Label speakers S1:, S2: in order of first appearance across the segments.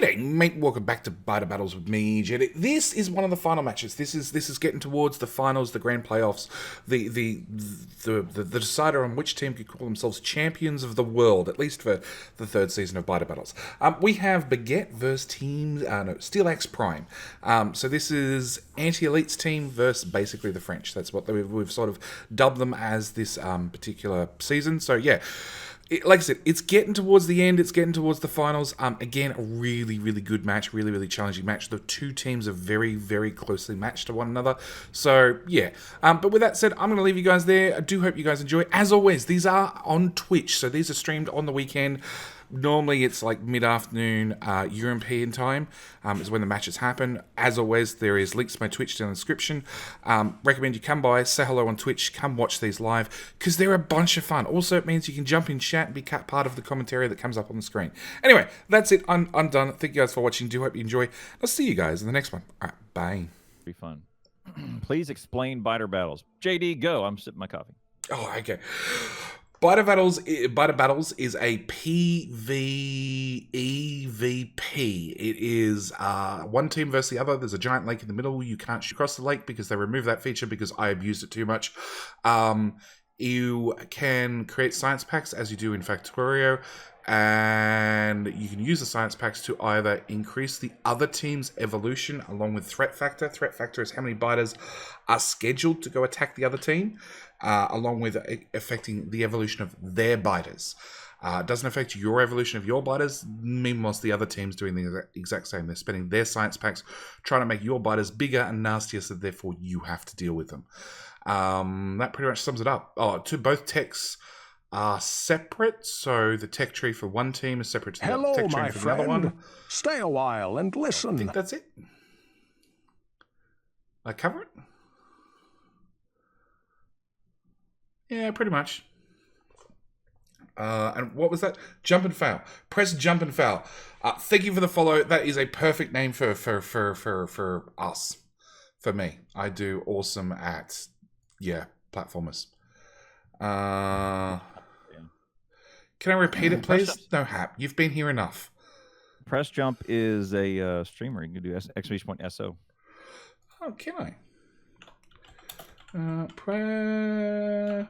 S1: G'day, mate. Welcome back to Biter Battles with me, Jedi. This is one of the final matches. This is getting towards the finals, the grand playoffs, the decider on which team could call themselves champions of the world, at least for the third season of Biter Battles. We have Baguette versus Steelaxe Prime. So this is anti-elites team versus basically the French. That's what we've sort of dubbed them as this particular season. So yeah. Like I said, it's getting towards the end. It's getting towards the finals. Again, a really, really good match. Really, really challenging match. The two teams are very, very closely matched to one another. So, yeah. But with that said, I'm going to leave you guys there. I do hope you guys enjoy. As always, these are on Twitch. So these are streamed on the weekend. Normally, it's like mid-afternoon European time is when the matches happen. As always, there is links to my Twitch down in the description. Recommend you come by, say hello on Twitch, come watch these live, because they're a bunch of fun. Also, it means you can jump in chat and be part of the commentary that comes up on the screen. Anyway, that's it. I'm done. Thank you guys for watching. Do hope you enjoy. I'll see you guys in the next one. All right, bye.
S2: Be fun. Please explain Biter Battles. JD, go. I'm sipping my coffee.
S1: Oh, okay. Biter Battles is a PvEVP. It is one team versus the other. There's a giant lake in the middle. You can't shoot across the lake because they removed that feature because I abused it too much. You can create science packs as you do in Factorio, and you can use the science packs to either increase the other team's evolution along with threat factor. Threat factor is how many biters are scheduled to go attack the other team, along with affecting the evolution of their biters. It doesn't affect your evolution of your biters. Meanwhile, the other team's doing the exact same. They're spending their science packs trying to make your biters bigger and nastier, so therefore you have to deal with them. That pretty much sums it up. Both techs are separate, so the tech tree for one team is separate to the tech tree for the other one.
S3: Stay a while and listen.
S1: I think that's it. I cover it? Yeah, pretty much. And what was that? Jump and fail. Press jump and fail. Thank you for the follow. That is a perfect name for us. For me. I do awesome at, platformers. Can I repeat it, please? No, Hap. You've been here enough.
S2: Press jump is a streamer. You can do !SO.
S1: Oh, can I? Press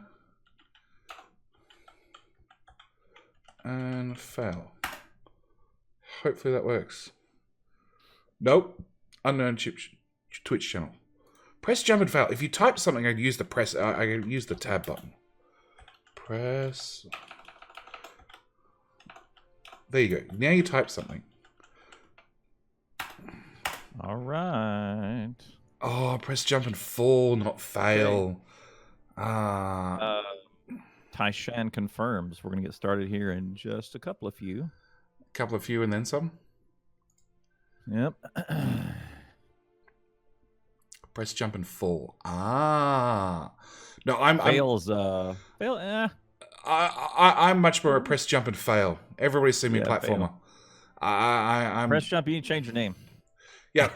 S1: and fail. Hopefully that works. Nope. Unknown Twitch channel. Press jump and fail. If you type something, I'd use the I'd use the tab button. Press. There you go. Now you type something.
S2: All right.
S1: Oh, press jump and fall, not fail.
S2: Taishan confirms. We're going to get started here in just a couple of few.
S1: And then some?
S2: Yep.
S1: Press jump and fall. No,
S2: Fails. Fail.
S1: I'm much more a press jump and fail. Everybody's seen me platformer. I'm
S2: press jump. You need to change your name.
S1: Yeah,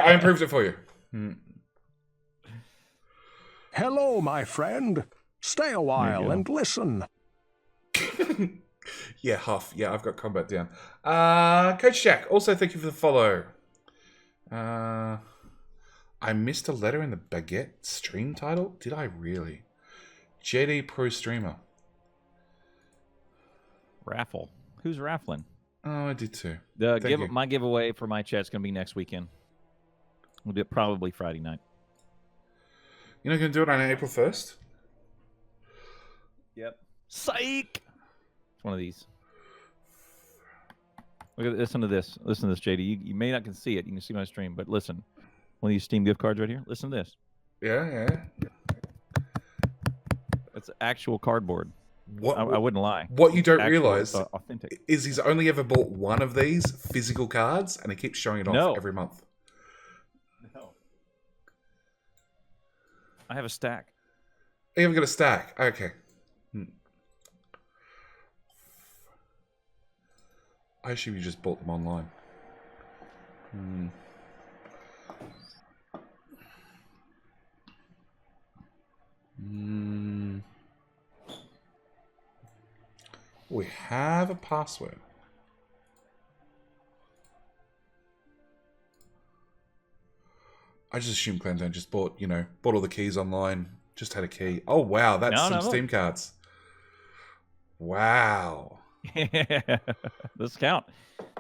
S1: I improved it for you.
S3: Hello, my friend. Stay a while and listen.
S1: Yeah, Huff. Yeah, I've got combat down. Coach Jack, also thank you for the follow. I missed a letter in the Baguette stream title. Did I really? JD Pro Streamer.
S2: Raffle. Who's raffling?
S1: Oh, I did too.
S2: My giveaway for my chat's going to be next weekend. We'll do it probably Friday night.
S1: You're not going to do it on April 1st?
S2: Yep. Psych! It's one of these. Listen to this. Listen to this, JD. You may not can see it. You can see my stream, but listen. One of these Steam gift cards right here. Listen to this.
S1: Yeah.
S2: It's actual cardboard.
S1: What
S2: I wouldn't lie.
S1: What you don't realize
S2: authentic.
S1: is he's only ever bought one of these physical cards, and he keeps showing it off every month.
S2: No. I have a stack.
S1: You haven't got a stack? Okay. I assume you just bought them online. We have a password. I just assumed Clanton just bought all the keys online. Just had a key. Oh wow, that's some Steam cards. Wow.
S2: Let's count.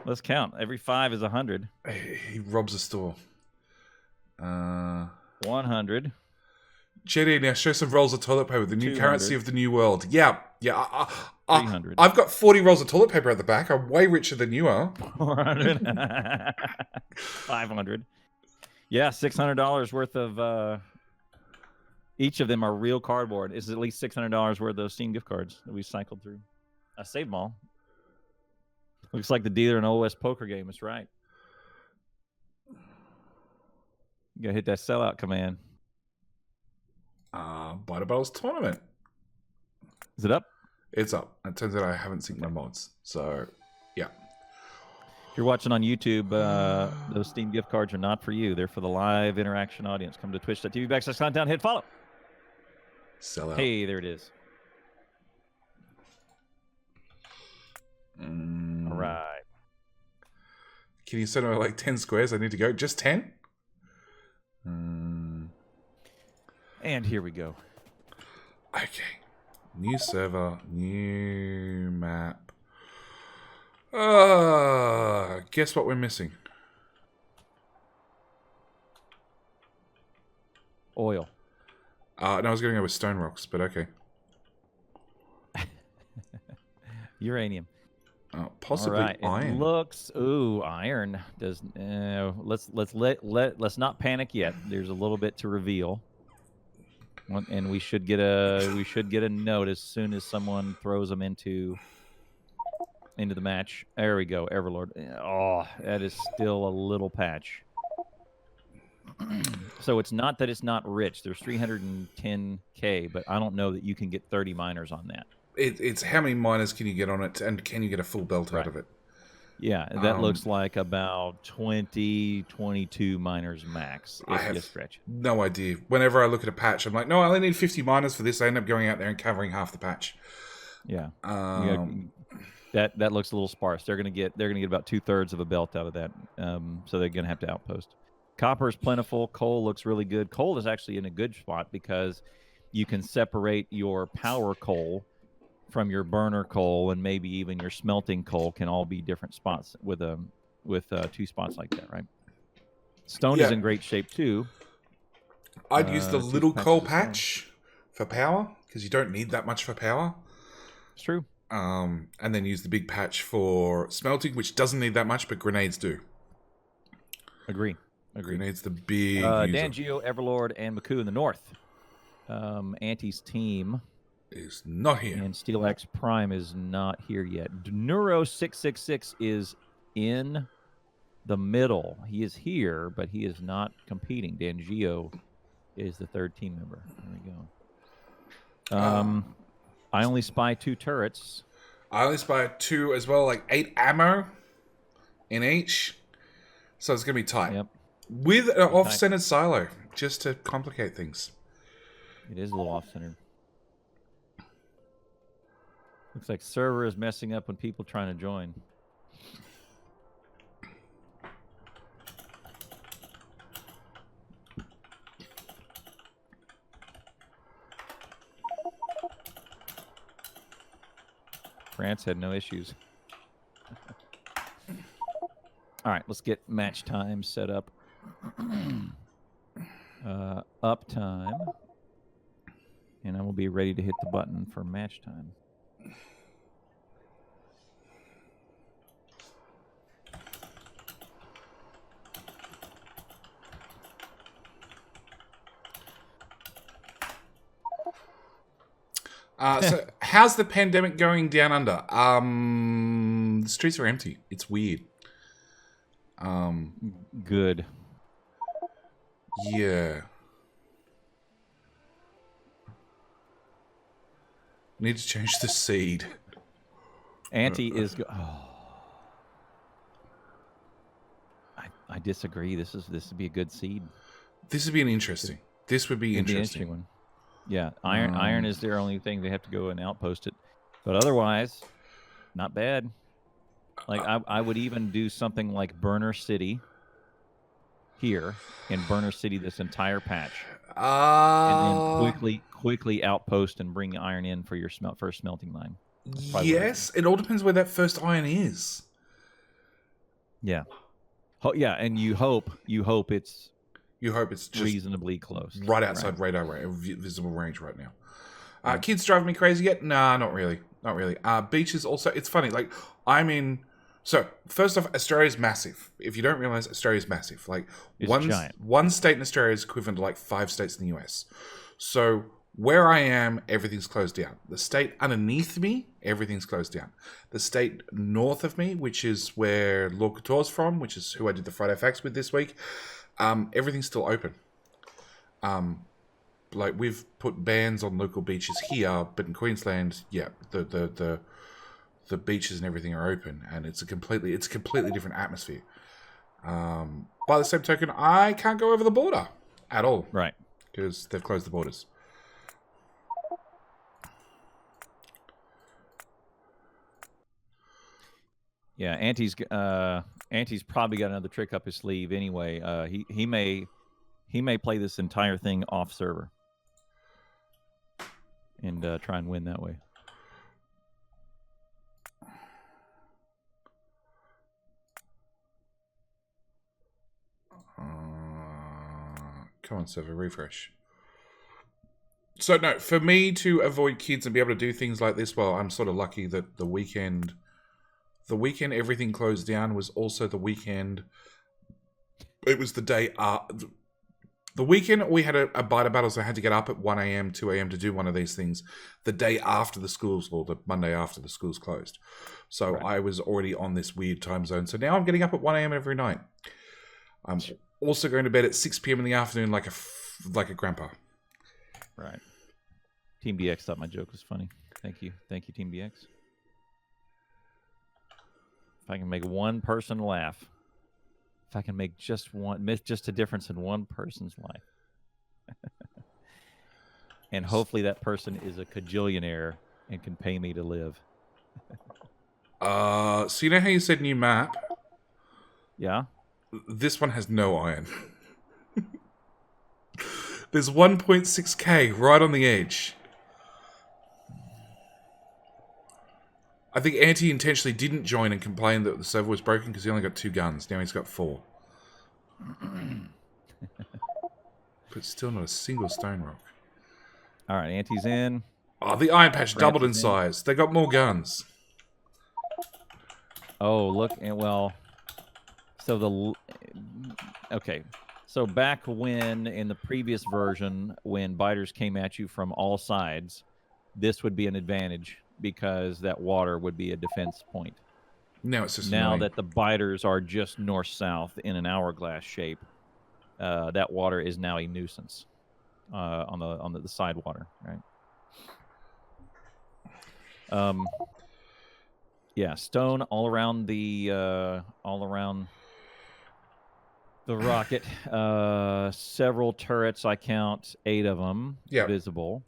S2: Let's count. Every 5 is 100.
S1: He robs a store.
S2: 100.
S1: JD, now show some rolls of toilet paper. The new
S2: 200.
S1: currency of the new world. Yeah.
S2: 300.
S1: I've got 40 rolls of toilet paper at the back. I'm way richer than you are.
S2: 400. 500. Yeah, $600 worth of. Each of them are real cardboard. It's at least $600 worth of Steam gift cards that we cycled through. I saved them all. Looks like the dealer in OS poker game is right. You gotta hit that sellout command.
S1: Buy the Battles tournament.
S2: Is it up?
S1: It's up. It turns out I haven't synced my mods. So, yeah.
S2: If you're watching on YouTube, those Steam gift cards are not for you. They're for the live interaction audience. Come to twitch.tv/countdown. Hit follow.
S1: Sell out.
S2: Hey, there it is. All right.
S1: Can you send me like 10 squares? I need to go. Just 10?
S2: And here we go.
S1: Okay. New server. New map. Guess what we're missing?
S2: Oil.
S1: No, I was going to go with stone rocks, but okay.
S2: Uranium.
S1: Possibly
S2: All right.
S1: iron.
S2: It looks. Ooh, iron does. Let's not panic yet. There's a little bit to reveal, and we should get a note as soon as someone throws them into the match. There we go, Everlord. Oh, that is still a little patch. So it's not that it's not rich. There's 310K, but I don't know that you can get 30 miners on that.
S1: It's how many miners can you get on it, and can you get a full belt out of it?
S2: Yeah, that looks like about 20, 22 miners max.
S1: I
S2: If
S1: have
S2: you stretch.
S1: no idea. Whenever I look at a patch, I'm like, no, I only need 50 miners for this. I end up going out there and covering half the patch.
S2: Yeah. That looks a little sparse. They're gonna get about 2/3 of a belt out of that. So they're gonna have to outpost. Copper is plentiful. Coal looks really good. Coal is actually in a good spot because you can separate your power coal from your burner coal, and maybe even your smelting coal can all be different spots with 2 spots like that, right? Stone is in great shape too.
S1: I'd use the little coal
S2: patches
S1: patch for power because you don't need that much for power.
S2: It's true.
S1: And then use the big patch for smelting, which doesn't need that much, but grenades do.
S2: Agree.
S1: Grenades the big
S2: Dan Geo, Everlord, and Maku in the north. Anti's team
S1: is not here.
S2: And Steelaxe Prime is not here yet. Neuro 666 is in the middle. He is here, but he is not competing. Dan Geo is the 3rd team member. There we go. I only spy 2 turrets.
S1: I only spy 2 as well, like 8 ammo in each. So it's going to be tight.
S2: Yep.
S1: With an off-centered silo, just to complicate things.
S2: It is a little off-centered. Looks like server is messing up when people trying to join. France had no issues. All right, let's get match time set up. Up time. And I will be ready to hit the button for match time.
S1: So how's the pandemic going down under? The streets are empty. It's weird.
S2: Good.
S1: Yeah. Need to change the seed.
S2: Anti is. I disagree. This would be a good seed.
S1: This would be an interesting. This would be interesting.
S2: One. Yeah, iron is their only thing. They have to go and outpost it, but otherwise, not bad. Like I would even do something like Burner City. here and Burner City this entire patch,
S1: Uh,
S2: and then quickly outpost and bring iron in for your first smelting line?
S1: yes, it all depends where that first iron is.
S2: Yeah. Yeah, and you hope it's
S1: just
S2: reasonably close,
S1: right outside radar visible range right now. Kids driving me crazy yet? Nah, not really. Beaches also. It's funny. Like I'm in. So first off, Australia's massive. If you don't realize, Australia's massive. Like
S2: it's giant.
S1: One state in Australia is equivalent to like 5 states in the US. So where I am, everything's closed down. The state underneath me, everything's closed down. The state north of me, which is where Lord Couture's from, which is who I did the Friday Facts with this week, everything's still open. Like we've put bans on local beaches here, but in Queensland, yeah, the beaches and everything are open, and it's a completely different atmosphere. By the same token, I can't go over the border at all,
S2: right?
S1: Because they've closed the borders.
S2: Yeah, Auntie's probably got another trick up his sleeve anyway. He may play this entire thing off server and try and win that way.
S1: Come on, server, refresh. So no, for me to avoid kids and be able to do things like this, well, I'm sort of lucky that the weekend everything closed down was also the weekend. It was the day the weekend we had a biter battle, so I had to get up at 1 a.m., 2 a.m. to do one of these things the day after the schools, or the Monday after the schools closed. So right. I was already on this weird time zone. So now I'm getting up at 1 a.m. every night. I'm also going to bed at 6 p.m. in the afternoon like a grandpa.
S2: Right. Team BX thought my joke was funny. Thank you, Team BX. If I can make one person laugh, if I can make just a difference in one person's life, and hopefully that person is a cajillionaire and can pay me to live.
S1: So you know how you said new map?
S2: Yeah.
S1: This one has no iron. There's 1.6k right on the edge. I think Auntie intentionally didn't join and complain that the server was broken because he only got 2 guns. Now he's got 4. But still not a single stone rock.
S2: All right, Auntie's in.
S1: Oh, the Iron Patch doubled in size. They got more guns.
S2: Oh, look. Well, so okay. So back when, in the previous version, when biters came at you from all sides, this would be an advantage because that water would be a defense point.
S1: Now it's just
S2: now that the biters are just north-south in an hourglass shape, that water is now a nuisance on the side water, right? Yeah, stone all around the rocket. Several turrets, I count 8 of them visible.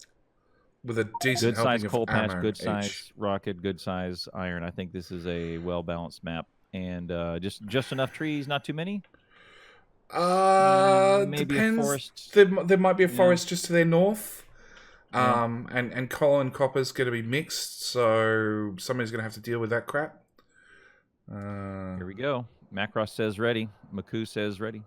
S1: With a decent
S2: good size
S1: helping
S2: coal
S1: of
S2: patch,
S1: ammo
S2: good
S1: each.
S2: size rocket, good size iron. I think this is a well-balanced map, and just enough trees, not too many. Maybe
S1: depends.
S2: A forest.
S1: There might be a forest just to their north. And coal and copper's going to be mixed, so somebody's going to have to deal with that crap.
S2: Here we go. Macross says ready. Maku says ready.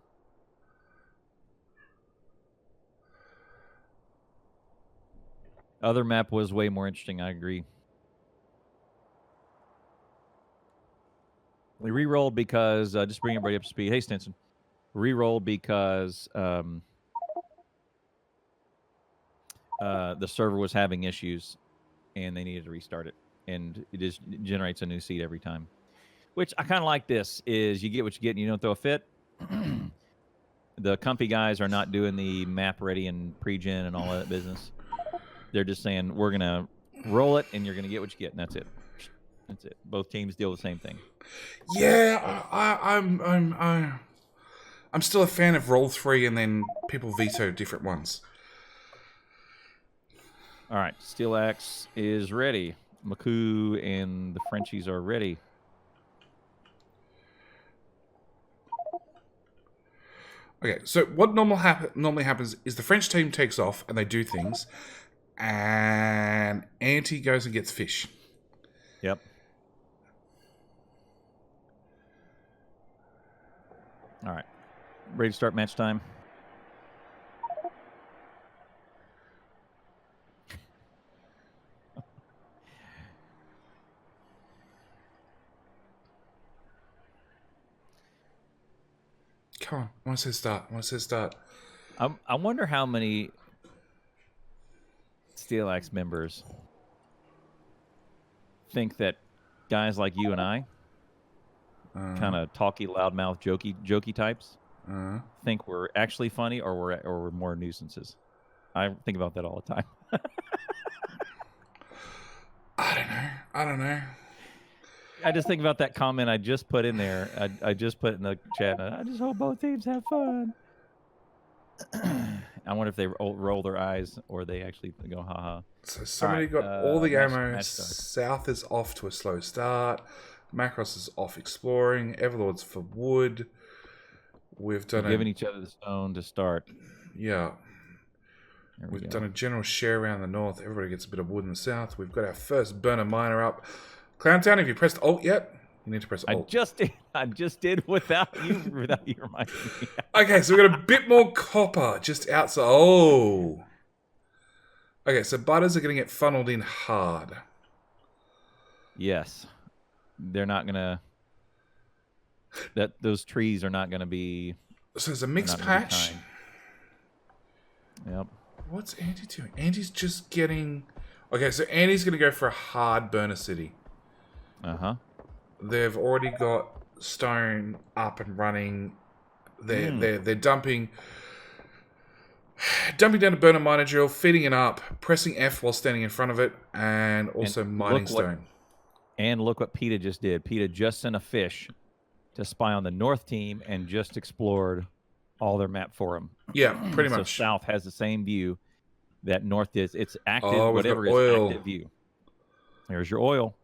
S2: Other map was way more interesting. I agree. We re-rolled because just bring everybody up to speed. Hey, Stinson. Re-rolled because the server was having issues and they needed to restart it, and it just generates a new seed every time. Which I kind of like. This is you get what you get and you don't throw a fit. The comfy guys are not doing the map ready and pre-gen and all that business. They're just saying, we're going to roll it, and you're going to get what you get, and that's it. That's it. Both teams deal with the same thing.
S1: Yeah, I'm still a fan of roll 3, and then people veto different ones.
S2: All right, Steelaxe is ready. Maku and the Frenchies are ready.
S1: Okay, so what normally happens is the French team takes off and they do things, and Anti goes and gets fish.
S2: Yep. All right. Ready to start match time?
S1: Come on, I want to say start.
S2: I wonder how many Steelaxe members think that guys like you and I, kind of talky, loudmouth, jokey types, think we're actually funny, or we're more nuisances. I think about that all the time.
S1: I don't know.
S2: I just think about that comment I just put in there. I just put in the chat. I just hope both teams have fun. I wonder if they roll their eyes or they actually go, haha.
S1: So somebody got all the ammo. South is off to a slow start. Macross is off exploring. Everlord's for wood. We've done
S2: giving each other the stone to start.
S1: Yeah. We've done a general share around the north. Everybody gets a bit of wood in the south. We've got our first burner miner up. Clowntown, have you pressed Alt yet? You need to press Alt.
S2: I just did without you reminding me.
S1: Okay, so we've got a bit more copper just outside. Oh. Okay, so butters are going to get funneled in hard.
S2: Yes. They're not going to... Those trees are not going to be...
S1: So there's a mixed patch.
S2: Yep.
S1: What's Andy doing? Andy's just getting... Okay, so Andy's going to go for a hard burner city.
S2: Uh-huh.
S1: They've already got stone up and running. They're dumping down a burner miner drill, feeding it up, pressing F while standing in front of it, and also mining stone.
S2: And look what PETA just did. PETA just sent a fish to spy on the north team and just explored all their map for them.
S1: Yeah, pretty much.
S2: So south has the same view that north is. It's active,
S1: whatever is
S2: active view. There's your oil.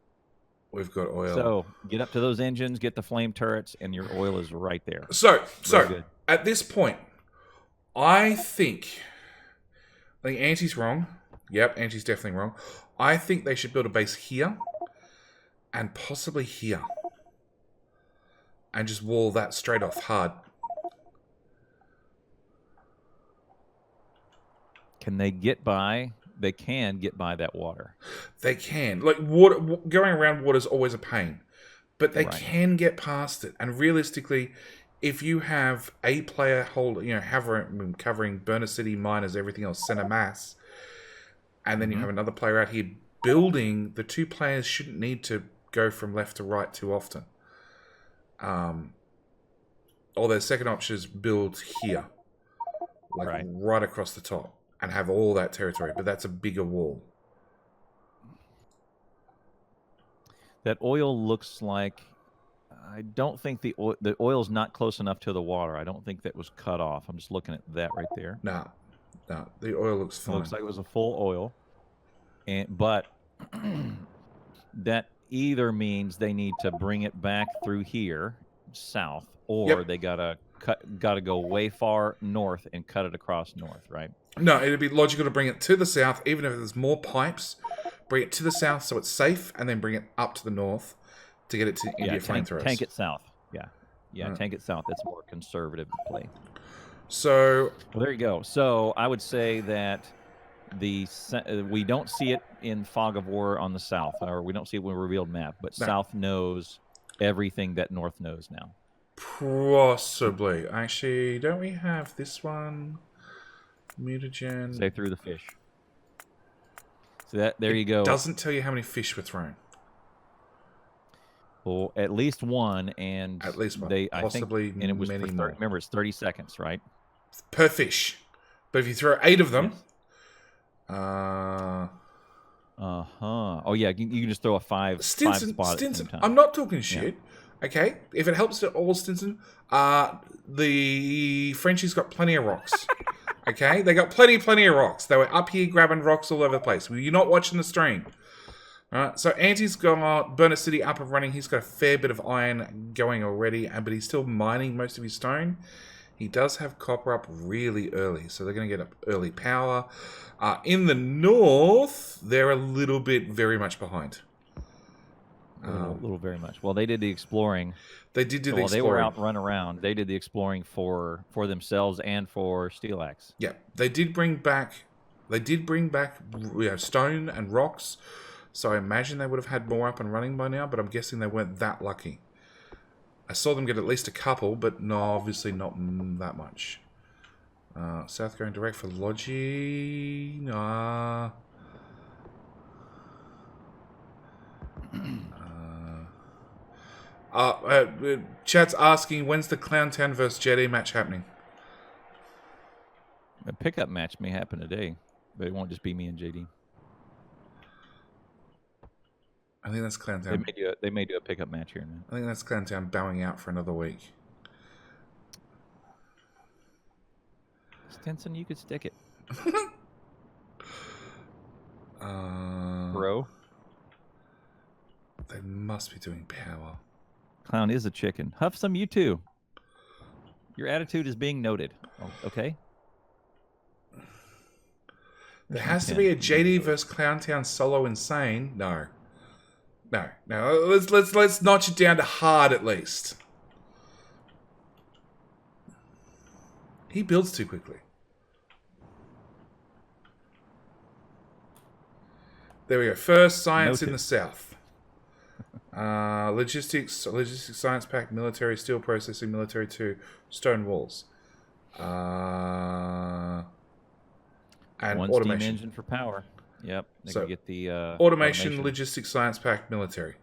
S1: We've got oil.
S2: So get up to those engines, get the flame turrets, and your oil is right there.
S1: So at this point, I think Anti's wrong. Yep, Anti's definitely wrong. I think they should build a base here and possibly here. And just wall that straight off hard.
S2: Can they get by? They can get by that water.
S1: They can. Like, water, going around water is always a pain. But they can get past it. And realistically, if you have a player covering Burner City, miners, everything else, center mass, and then you have another player out here building, the two players shouldn't need to go from left to right too often. Or their second option is build here. Right across the top. And have all that territory, but that's a bigger wall.
S2: That oil looks like... I don't think the oil's not close enough to the water. I don't think that was cut off. I'm just looking at that right there.
S1: No, the oil looks fine.
S2: It looks like it was a full oil. But that either means they need to bring it back through here, south, or they gotta go way far north and cut it across north, right?
S1: No, it'd be logical to bring it to the south, even if there's more pipes. Bring it to the south so it's safe, and then bring it up to the north to get it to India flamethrowers.
S2: Tank it south. Yeah, tank it south. That's a more conservative play.
S1: So,
S2: well, there you go. So I would say that we don't see it in Fog of War on the south, or we don't see it when we revealed map, but south knows everything that north knows now.
S1: Possibly. Actually, don't we have this one? Mutagen.
S2: They threw the fish. So there you go.
S1: Doesn't tell you how many fish were thrown.
S2: Well, at least one, and
S1: at least one.
S2: Possibly, and it was many more. Remember, it's 30 seconds, right?
S1: Per fish. But if you throw 8 of them,
S2: Oh yeah, you can just throw a five spot at the same time.
S1: I'm not talking shit. Yeah. Okay, if it helps at all, Stinson, the Frenchies got plenty of rocks. Okay, they got plenty of rocks. They were up here grabbing rocks all over the place. You're not watching the stream. All right, so Anti's got Burner City up and running. He's got a fair bit of iron going already, but he's still mining most of his stone. He does have copper up really early, so they're going to get up early power. In the north, they're a little bit very much behind.
S2: A little very much. Well, they did the exploring.
S1: They did do the exploring.
S2: While they were out run around, they did the exploring for themselves and for Steelaxe.
S1: Yeah, they did bring back stone and rocks, so I imagine they would have had more up and running by now, but I'm guessing they weren't that lucky. I saw them get at least a couple, but no, obviously not that much. South going direct for Logi. Nah. Chat's asking, when's the Clowntown vs. Jetty match happening?
S2: A pickup match may happen today, but it won't just be me and JD.
S1: I think that's Clowntown.
S2: They may do a pickup match here now.
S1: I think that's Clowntown bowing out for another week.
S2: Stinson, you could stick it. Bro.
S1: They must be doing power.
S2: Clown is a chicken. Huff some, you too. Your attitude is being noted. Oh, okay.
S1: There has to be a JD versus Clowntown solo insane. No. Let's notch it down to hard at least. He builds too quickly. There we go. First science in the south. Logistics science pack, military, steel processing, military 2, stone walls. And
S2: one
S1: automation.
S2: steam engine for power. Yep. They can get the
S1: automation, logistics science pack, military.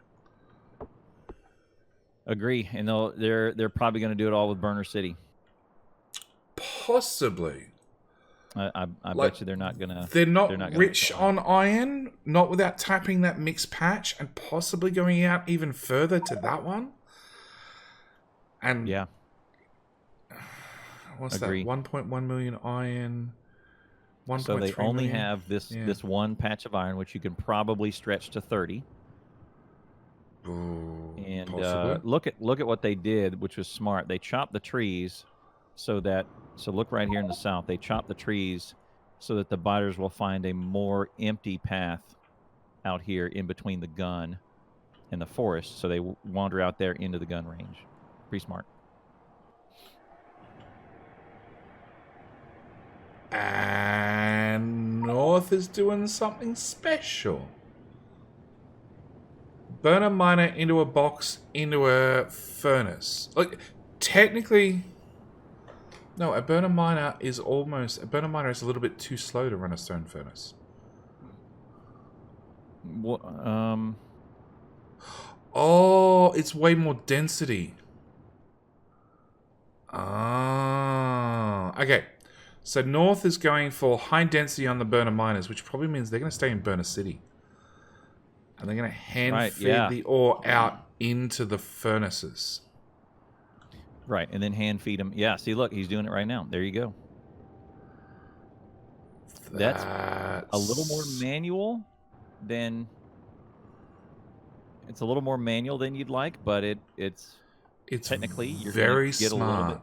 S2: Agree, and they're probably going to do it all with Burner City.
S1: Possibly.
S2: I bet you they're not gonna.
S1: They're not rich on iron, not without tapping that mixed patch and possibly going out even further to that one. And
S2: yeah,
S1: what's that? 1.1 million iron. 1.3
S2: so they only
S1: million?
S2: have this one patch of iron, which you can probably stretch to 30.
S1: Ooh,
S2: and
S1: possibly.
S2: look at what they did, which was smart. They chopped the trees so look right here in the south. They chopped the trees so that the biters will find a more empty path out here in between the gun and the forest, so they wander out there into the gun range. Pretty smart.
S1: And North is doing something special. Burn a miner into a box, into a furnace. Like, technically, no, a burner miner is a little bit too slow to run a stone furnace. Oh, it's way more density. Okay. So North is going for high density on the burner miners, which probably means they're going to stay in Burner City. And they're going to hand feed the ore out into the furnaces.
S2: Right, and then hand feed them. Yeah, see, look, he's doing it right now. There you go. That's a little more manual than... It's a little more manual than you'd like, but it's technically you're
S1: very
S2: gonna get
S1: smart.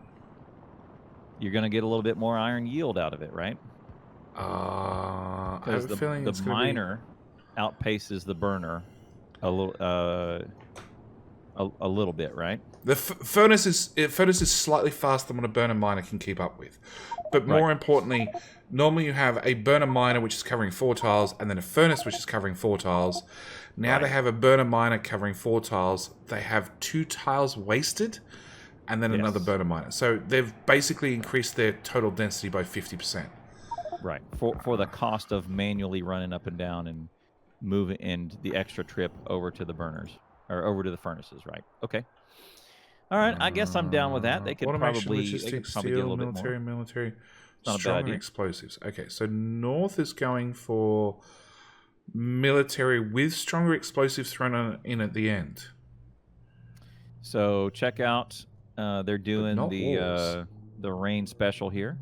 S2: You're going to get a little bit more iron yield out of it, right?
S1: Because
S2: the miner outpaces the burner a little bit, right?
S1: The furnace is slightly faster than what a burner miner can keep up with. But more importantly, normally you have a burner miner which is covering 4 tiles and then a furnace which is covering 4 tiles. Now they have a burner miner covering 4 tiles. They have 2 tiles wasted and then another burner miner. So they've basically increased their total density by 50%.
S2: Right. For the cost of manually running up and down and moving and the extra trip over to the burners or over to the furnaces, right? Okay. All right, I guess I'm down with that. They could probably get a little bit more.
S1: Military,
S2: not
S1: strong explosives. Okay, so North is going for military with stronger explosives thrown in at the end.
S2: So check out, they're doing the Rain special here.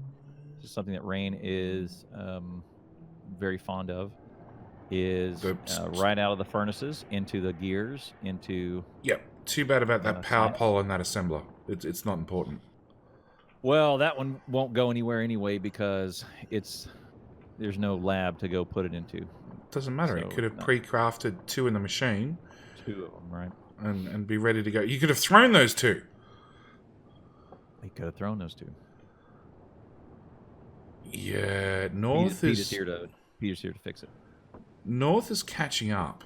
S2: This is something that Rain is very fond of. Is right out of the furnaces into the gears into.
S1: Yep. Too bad about that power pole and that assembler. It's not important.
S2: Well, that one won't go anywhere anyway because there's no lab to go put it into.
S1: Doesn't matter.
S2: So,
S1: It could have
S2: no.
S1: pre-crafted 2 in the machine.
S2: 2 of them, right?
S1: And be ready to go. You could have thrown those 2.
S2: He could have thrown those 2.
S1: Yeah, North
S2: Peter's here to fix it.
S1: North is catching up.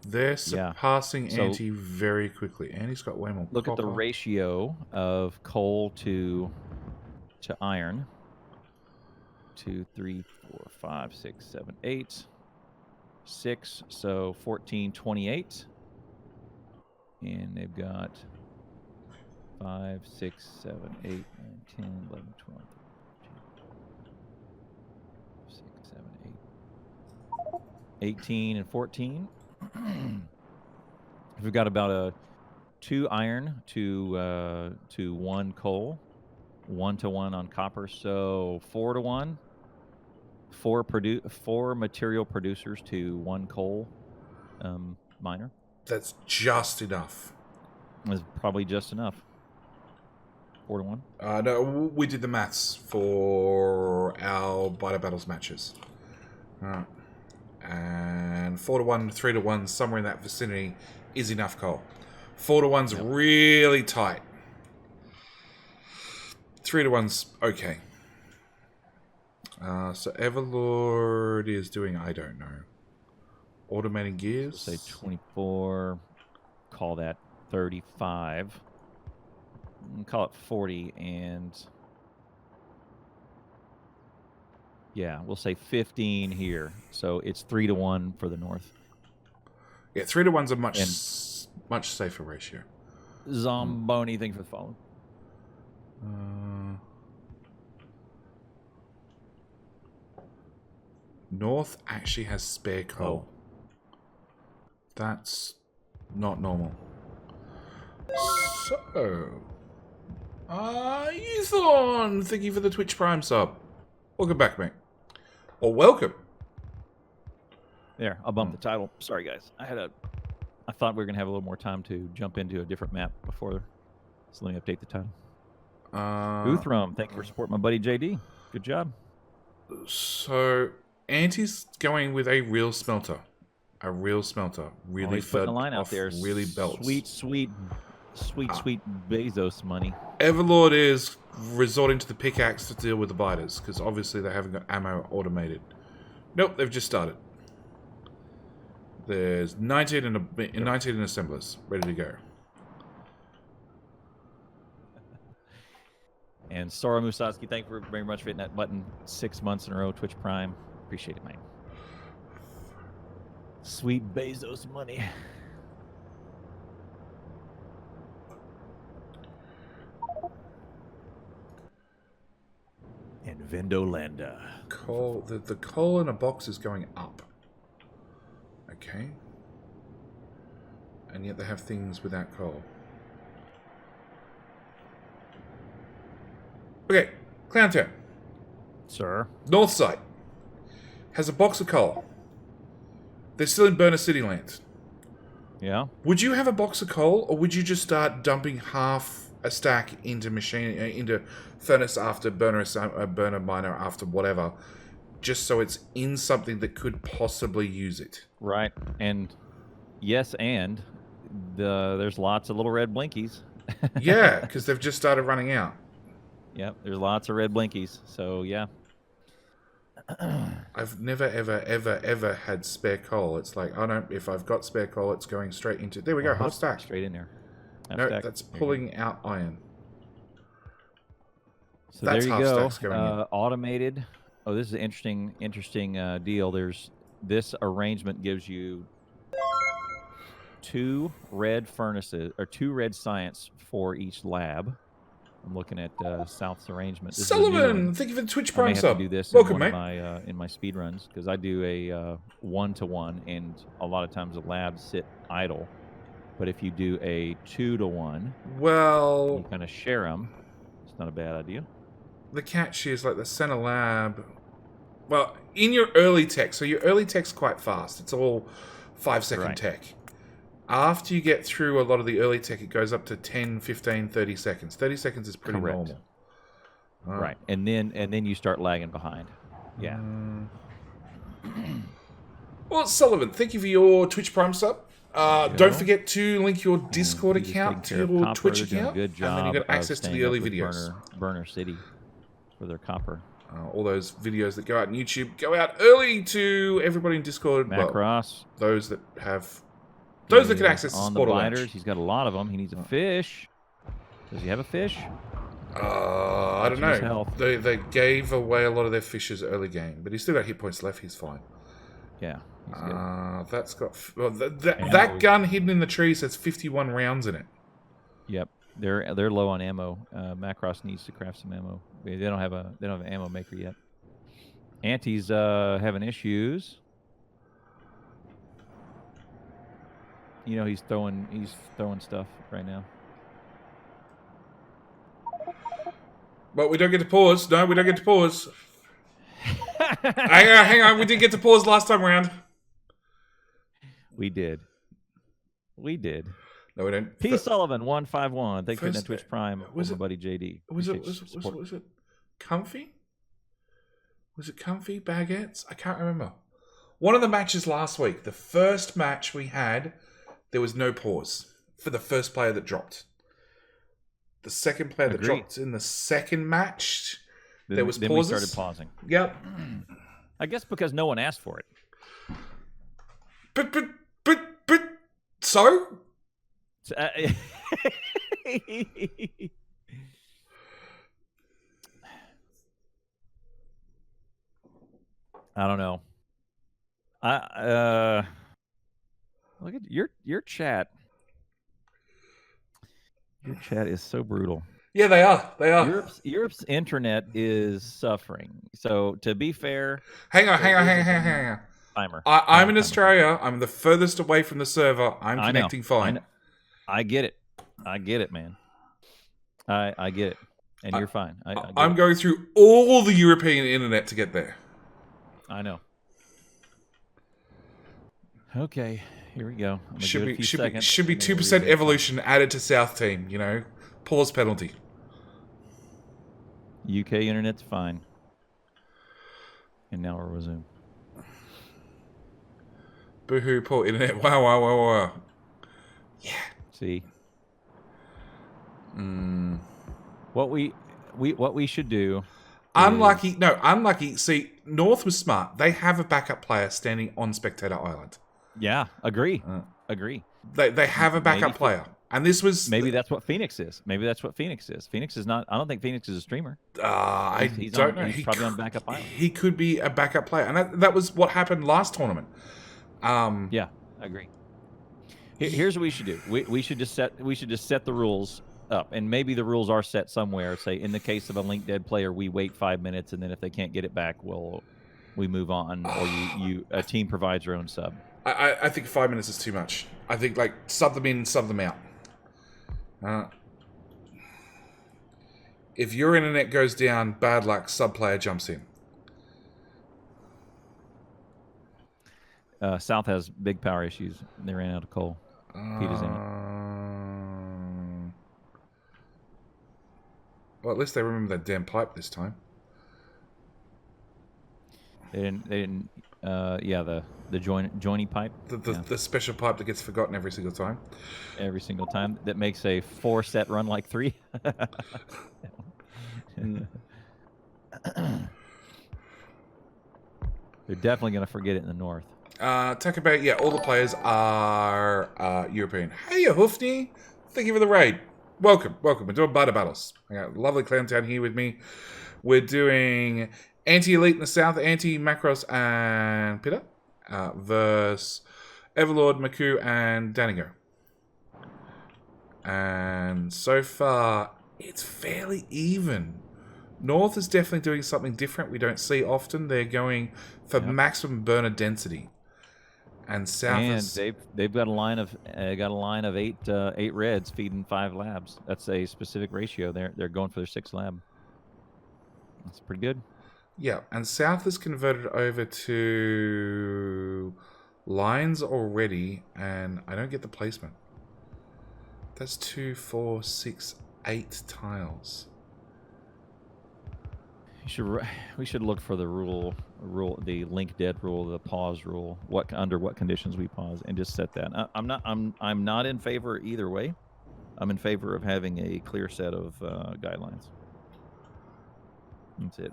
S1: They're surpassing Anti very quickly. Anti's got way more.
S2: Look at the ratio of coal to iron. 2, 3, 4, 5, 6, 7, 8, 6. So 14, 28. And they've got 5, 6, 7, 8, 9, 10, 11, 12, 6, 7, 8, 18, and 14. We've got about a 2 iron to 1 coal, 1-to-1 on copper, so 4-to-1. 4 material producers to 1 coal miner.
S1: That's just enough.
S2: That's probably just enough. 4-to-1.
S1: No, we did the maths for our Biter Battles matches. And 4-to-1, 3-to-1, somewhere in that vicinity is enough coal. 4-to-1's really tight. 3-to-1's okay. So Everlord is doing, I don't know. Automating gears?
S2: Say 24. Call that 35. Call it 40 and... Yeah, we'll say 15 here. So it's 3-to-1 for the north.
S1: Yeah, 3-to-1's a much safer ratio.
S2: Zomboni, thank you for the follow.
S1: North actually has spare coal. That's not normal. So, Euthorn, thank you for the Twitch Prime sub. Welcome back, mate. Or welcome.
S2: There, I'll bump the title. Sorry, guys. I thought we were gonna have a little more time to jump into a different map before. So let me update the title. Uthram, thank you for supporting my buddy JD. Good job.
S1: So, Anti's going with a real smelter. A real smelter. Really
S2: putting a line out there.
S1: Really belts.
S2: Sweet Bezos money.
S1: Everlord is resorting to the pickaxe to deal with the biters, because obviously they haven't got ammo automated. Nope, they've just started. There's 19 assemblers ready to go.
S2: And Sora Musaski, thank you very much for hitting that button 6 months in a row. Twitch Prime. Appreciate it, mate. Sweet Bezos money. And Vendolanda.
S1: Coal. The coal in a box is going up. Okay. And yet they have things without coal. Okay, Clown Town.
S2: Sir.
S1: North side has a box of coal. They're still in Burner City land.
S2: Yeah.
S1: Would you have a box of coal, or would you just start dumping half a stack into into furnace after burner miner after whatever, just so it's in something that could possibly use it?
S2: Right. And yes, and there's lots of little red blinkies.
S1: Yeah, because they've just started running out.
S2: Yep, there's lots of red blinkies. So yeah.
S1: I've never ever had spare coal. It's like, I don't. If I've got spare coal, it's going straight into. There we go, half stack.
S2: Straight in there.
S1: No, that's pulling out iron.
S2: So that's there you go. Automated. Oh, this is an interesting deal. This arrangement gives you 2 red furnaces or 2 red science for each lab. I'm looking at South's arrangement. This
S1: Sullivan, thank you for the Twitch Prime sub.
S2: I have to do this
S1: Welcome,
S2: in my speed runs because I do a 1-to-1, and a lot of times the labs sit idle. But if you do a 2-to-1,
S1: well,
S2: you kind of share them. It's not a bad idea.
S1: The catch is like the center lab. Well, in your early tech, so your early tech's quite fast. It's all 5-second tech. After you get through a lot of the early tech, it goes up to 10, 15, 30 seconds. 30 seconds is pretty normal.
S2: Right. And then you start lagging behind. Yeah.
S1: Well, Sullivan, thank you for your Twitch Prime sub. Don't forget to link your Discord account to your Twitch account.
S2: Good job,
S1: and then you got access to the early videos.
S2: Burner City for their copper.
S1: All those videos that go out on YouTube go out early to everybody in Discord.
S2: Macross.
S1: Those that have... Those that can access the
S2: Sport Lounge. He's got a lot of them. He needs a fish. Does he have a fish?
S1: I don't know. They gave away a lot of their fishes early game, but he's still got hit points left. He's fine.
S2: Yeah.
S1: That's got... Well, that gun hidden in the trees has 51 rounds in it.
S2: Yep. They're low on ammo. Macross needs to craft some ammo. They don't have an ammo maker yet. Anti's having issues. You know, he's throwing stuff right now.
S1: But we don't get to pause. No, we don't get to pause. Hang on. We didn't get to pause last time round.
S2: We did.
S1: No, we don't.
S2: P. Sullivan 151. Thanks for that Twitch Prime. Was it buddy JD?
S1: Was it comfy? Was it comfy baguettes? I can't remember. One of the matches last week, the first match we had, there was no pause for the first player that dropped. The second player that dropped in the second match, there was pauses.
S2: We started pausing.
S1: Yep.
S2: I guess because no one asked for it.
S1: But so?
S2: I don't know. Look at your chat. Your chat is so brutal.
S1: Yeah, they are.
S2: Europe's internet is suffering. So to be fair,
S1: hang on.
S2: Timer.
S1: I'm in Australia. I'm the furthest away from the server. I'm connecting fine.
S2: I get it, man. I get it, and you're fine.
S1: I'm going through all the European internet to get there.
S2: I know. Okay, here we go.
S1: Should be 2% evolution added to South team. You know, pause penalty.
S2: UK internet's fine, and now we'll resume.
S1: Boohoo! Poor internet. Wow. Yeah.
S2: See. What we should do. Unlucky. See, North was smart. They have a backup player standing on Spectator Island. Yeah, agree.
S1: They have a backup player, and this was
S2: maybe that's what Phoenix is. Phoenix is not. I don't think Phoenix is a streamer.
S1: He's don't know.
S2: He's probably on backup island.
S1: He could be a backup player, and that was what happened last tournament.
S2: Yeah, I agree. Here's what we should do. We should just set the rules up, and maybe the rules are set somewhere. Say in the case of a link dead player, we wait 5 minutes, and then if they can't get it back, we move on, or a team provides your own sub.
S1: I think 5 minutes is too much. I think sub them in, sub them out. If your internet goes down, bad luck. Sub player jumps in.
S2: South has big power issues. They ran out of coal. Peter's in it.
S1: Well, at least they remember that damn pipe this time.
S2: They didn't. The joiny pipe.
S1: The special pipe that gets forgotten every single time.
S2: Every single time. That makes a 4-set run like 3. They're definitely going to forget it in the north.
S1: Talk about, all the players are European. Hey, Hoofney. Thank you for the raid. Welcome. We're doing Barter Battles. I got a lovely clown town here with me. We're doing Anti-Elite in the south, Anti-Macross and Pitta versus Everlord, Maku, and Danigo. And so far, it's fairly even. North is definitely doing something different we don't see often. They're going for maximum burner density. And South is...
S2: they've got a line of eight reds feeding 5 labs. That's a specific ratio. They're going for their 6th lab. That's pretty good.
S1: Yeah, and South is converted over to Lines already, and I don't get the placement. That's 2, 4, 6, 8 tiles.
S2: We should look for the the link dead rule, the pause rule. Under what conditions we pause, and just set that. I'm not in favor either way. I'm in favor of having a clear set of guidelines. That's it.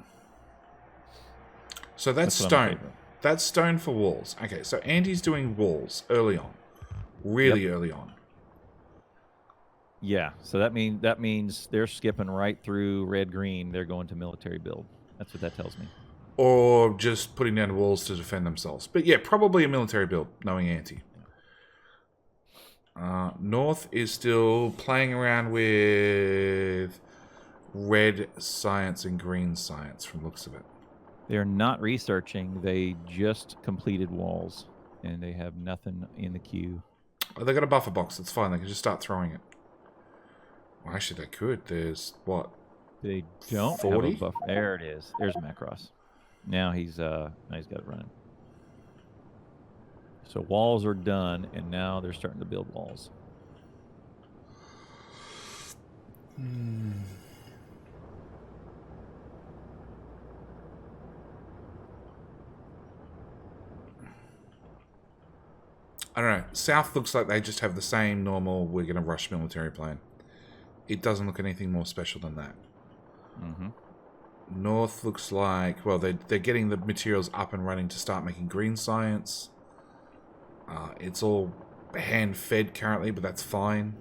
S1: So that's stone. That's stone for walls. Okay, so Andy's doing walls early on, really early on.
S2: Yeah, so that means they're skipping right through red green. They're going to military build. That's what that tells me.
S1: Or just putting down walls to defend themselves. But yeah, probably a military build, knowing Anti. North is still playing around with red science and green science from looks of it.
S2: They're not researching. They just completed walls, and they have nothing in the queue.
S1: Oh, they got a buffer box. It's fine. They can just start throwing it. Well, actually, they could. There's what?
S2: They don't
S1: 40?
S2: have a buffer. There it is. There's Macross. Now he's got it running. So walls are done, and now they're starting to build walls.
S1: I don't know. South looks like they just have the same normal, we're going to rush military plan. It doesn't look anything more special than that.
S2: Mm-hmm.
S1: North looks like, well, they're getting the materials up and running to start making green science. It's all hand-fed currently, but that's fine.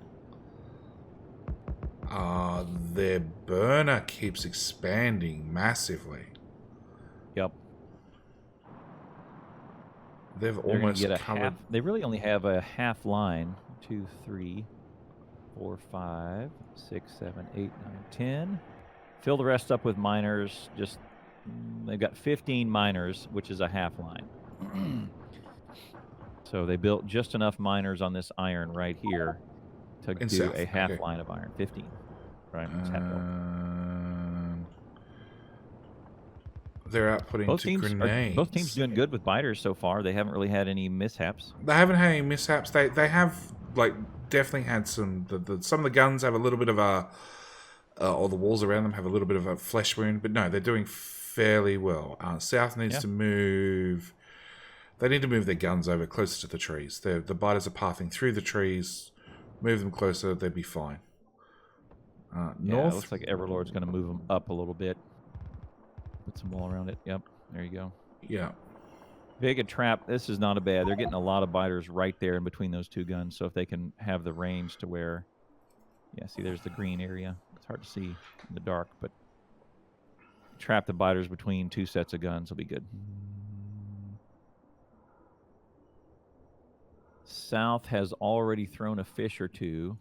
S1: Their burner keeps expanding massively.
S2: Yep.
S1: They've almost covered...
S2: They really only have a half line. 2, 3, 4, 5, 6, 7, 8, 9, 10. Fill the rest up with miners. They've got 15 miners, which is a half line. So they built just enough miners on this iron right here to do a half line of iron. 15. Right?
S1: They're outputting grenades.
S2: Both teams doing good with biters so far. They haven't really had any mishaps.
S1: They haven't had any mishaps. They have definitely had some. Some of the guns have a little bit of a, or the walls around them have a little bit of a flesh wound. But no, they're doing fairly well. South needs to move. They need to move their guns over closer to the trees. The biters are pathing through the trees. Move them closer, they'd be fine. North.
S2: It looks like Everlord's going to move them up a little bit. Put some wall around it. Yep, there you go.
S1: Yeah.
S2: Vega trap. This is not a bad. They're getting a lot of biters right there in between those two guns. So if they can have the range to where, see, there's the green area. It's hard to see in the dark, but trap the biters between two sets of guns will be good. South has already thrown a fish or two.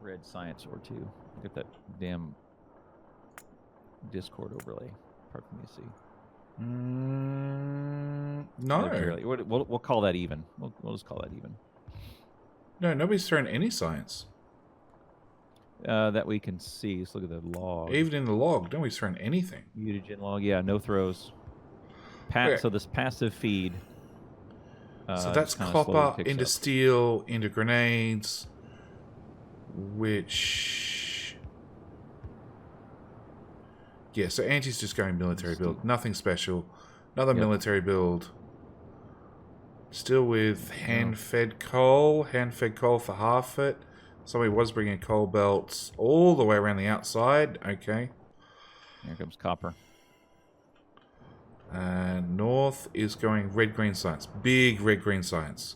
S2: Red science or two. Look at that damn Discord overlay. Hard for me to see.
S1: No.
S2: We'll call that even. We'll just call that even.
S1: No, nobody's thrown any science.
S2: That we can see. Let's look at the log.
S1: Even in the log, nobody's thrown anything.
S2: Mutagen log. Yeah, no throws. So this passive feed.
S1: So that's copper into steel, into grenades, which... Yeah, so Anti's just going military build. Nothing special. Another military build. Still with hand-fed coal. Hand-fed coal for half it. Somebody was bringing coal belts all the way around the outside. Okay.
S2: Here comes copper.
S1: And North is going red-green science. Big red-green science.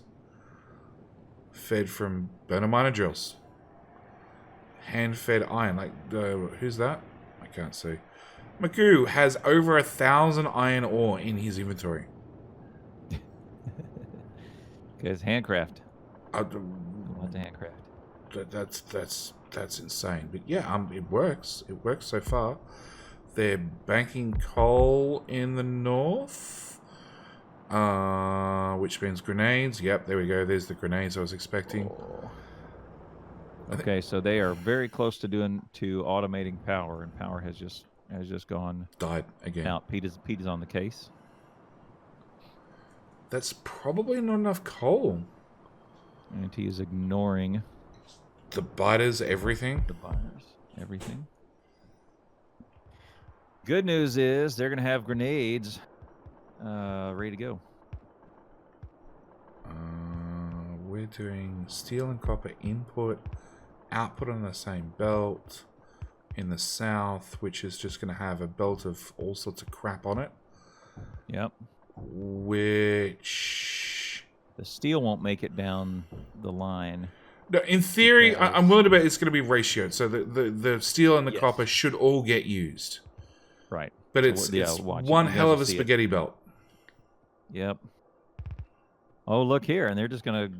S1: Fed from burner miner drills. Hand-fed iron. Who's that? I can't see. Magoo has over 1,000 iron ore in his inventory.
S2: It's handcraft.
S1: Lots of handcraft. That's insane. But yeah, it works. It works so far. They're banking coal in the north, which means grenades. Yep, there we go. There's the grenades I was expecting.
S2: Okay, so they are very close to automating power, and power has just died again. Out. Pete is on the case.
S1: That's probably not enough coal.
S2: And he is ignoring
S1: the biters, everything.
S2: The biters, everything. Good news is they're going to have grenades ready to go.
S1: We're doing steel and copper input, output on the same belt in the south, which is just going to have a belt of all sorts of crap on it.
S2: Yep.
S1: Which...
S2: The steel won't make it down the line.
S1: No, in theory, I'm willing to bet it's going to be ratioed. So the steel and the copper should all get used.
S2: Right.
S1: But it's one hell of a spaghetti belt.
S2: Yep. Oh, look here. And they're just going to...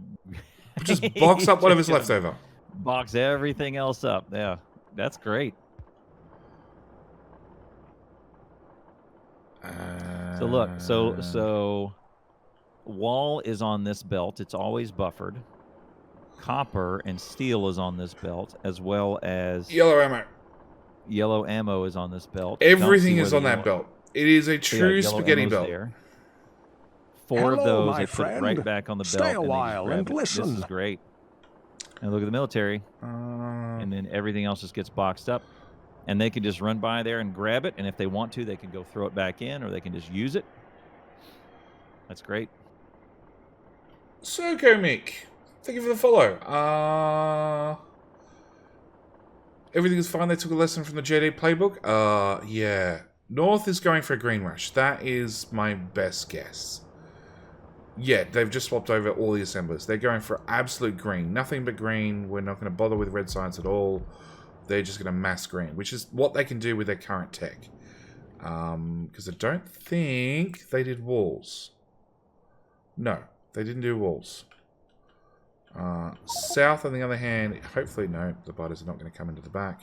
S1: just box up whatever's left over.
S2: Box everything else up. Yeah. That's great. So look. So wall is on this belt. It's always buffered. Copper and steel is on this belt, as well as...
S1: Yellow ammo.
S2: Yellow ammo is on this belt.
S1: Everything is on that belt. It is a true spaghetti belt.
S2: There. Four of those, I put it right back on the belt.
S3: Stay a while and listen.
S2: This is great. And look at the military. And then everything else just gets boxed up. And they can just run by there and grab it. And if they want to, they can go throw it back in, or they can just use it. That's great.
S1: So, Mick, thank you for the follow. Everything is fine. They took a lesson from the JD playbook. Yeah. North is going for a green rush. That is my best guess. Yeah, they've just swapped over all the assemblers. They're going for absolute green. Nothing but green. We're not going to bother with red science at all. They're just going to mass green, which is what they can do with their current tech. Because I don't think they did walls. No, they didn't do walls. South, on the other hand, hopefully, no, the biters are not going to come into the back.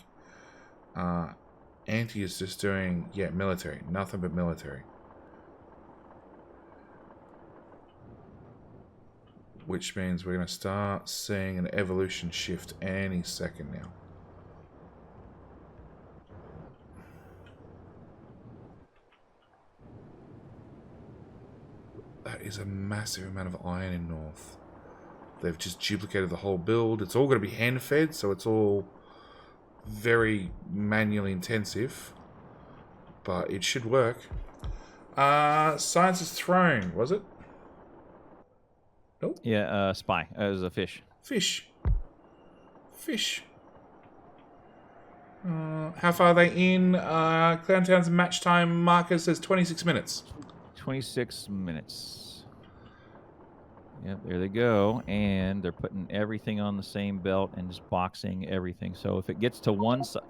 S1: Anti is just doing, military. Nothing but military. Which means we're going to start seeing an evolution shift any second now. That is a massive amount of iron in North. They've just duplicated the whole build. It's all going to be hand-fed, so it's all very manually intensive. But it should work. Science is thrown, was it? Nope.
S2: Yeah, spy. It was a fish.
S1: Fish. Fish. How far are they in? Clowntown's match time marker says 26 minutes.
S2: 26 minutes. Yep, there they go. And they're putting everything on the same belt and just boxing everything. So if it gets to one side...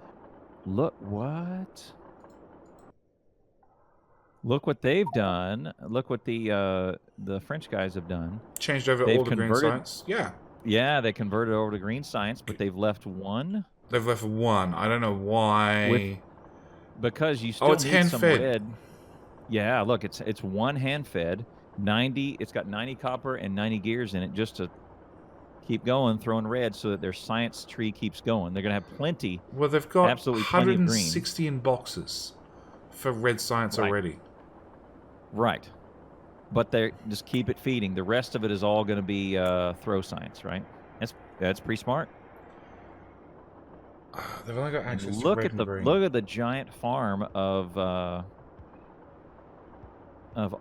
S2: Look, what? Look what they've done. Look what the French guys have done.
S1: Changed over all the green science. Yeah.
S2: Yeah, they converted over to green science, but they've left one.
S1: They've left one. I don't know why.
S2: Because you still need some
S1: hand-fed.
S2: red. Yeah, look, it's one hand-fed. 90. It's got 90 copper and 90 gears in it just to keep going, throwing red so that their science tree keeps going. They're going to have plenty.
S1: Well, they've got
S2: absolutely
S1: 160 in boxes for red science already.
S2: Right. But they just keep it feeding. The rest of it is all going to be throw science, right? That's pretty smart.
S1: They've only got access
S2: look
S1: to red
S2: at the
S1: and green.
S2: Look at the giant farm of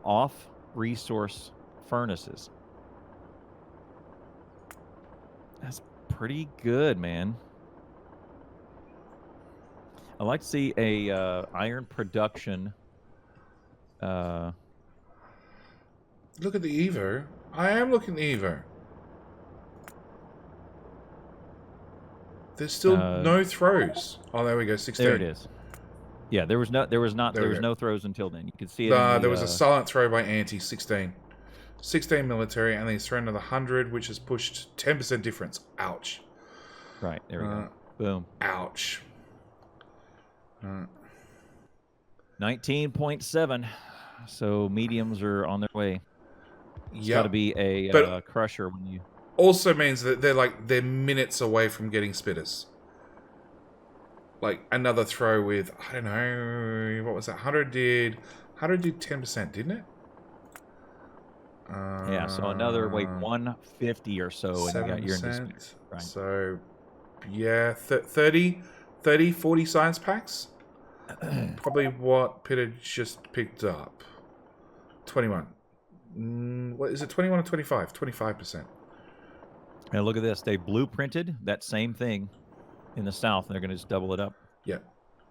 S2: off-resource furnaces. That's pretty good, man. I'd like to see a iron production.
S1: Look at the Evo. I am looking at the Evo. There's still no throws. Oh, there we go. 16.
S2: There it is. Yeah, there was no throws until then. You could see it.
S1: There was a silent throw by Anti. 16. 16 military, and he's thrown another 100, which has pushed 10% difference. Ouch.
S2: Right there we go. Boom.
S1: Ouch.
S2: 19.7. So mediums are on their way. It's
S1: Yeah.
S2: got to be a crusher when you.
S1: Also means that they're minutes away from getting spitters. Like another throw with, I don't know, what was that? 100 did 10%, didn't it?
S2: Yeah, so another 150 or so, and you got your despair. Right.
S1: So, yeah, 30, 40 science packs. Probably what Peter just picked up. 21. What is it? 21 or 25? 25%.
S2: And look at this. They blueprinted that same thing in the South, and they're going to just double it up.
S1: Yeah,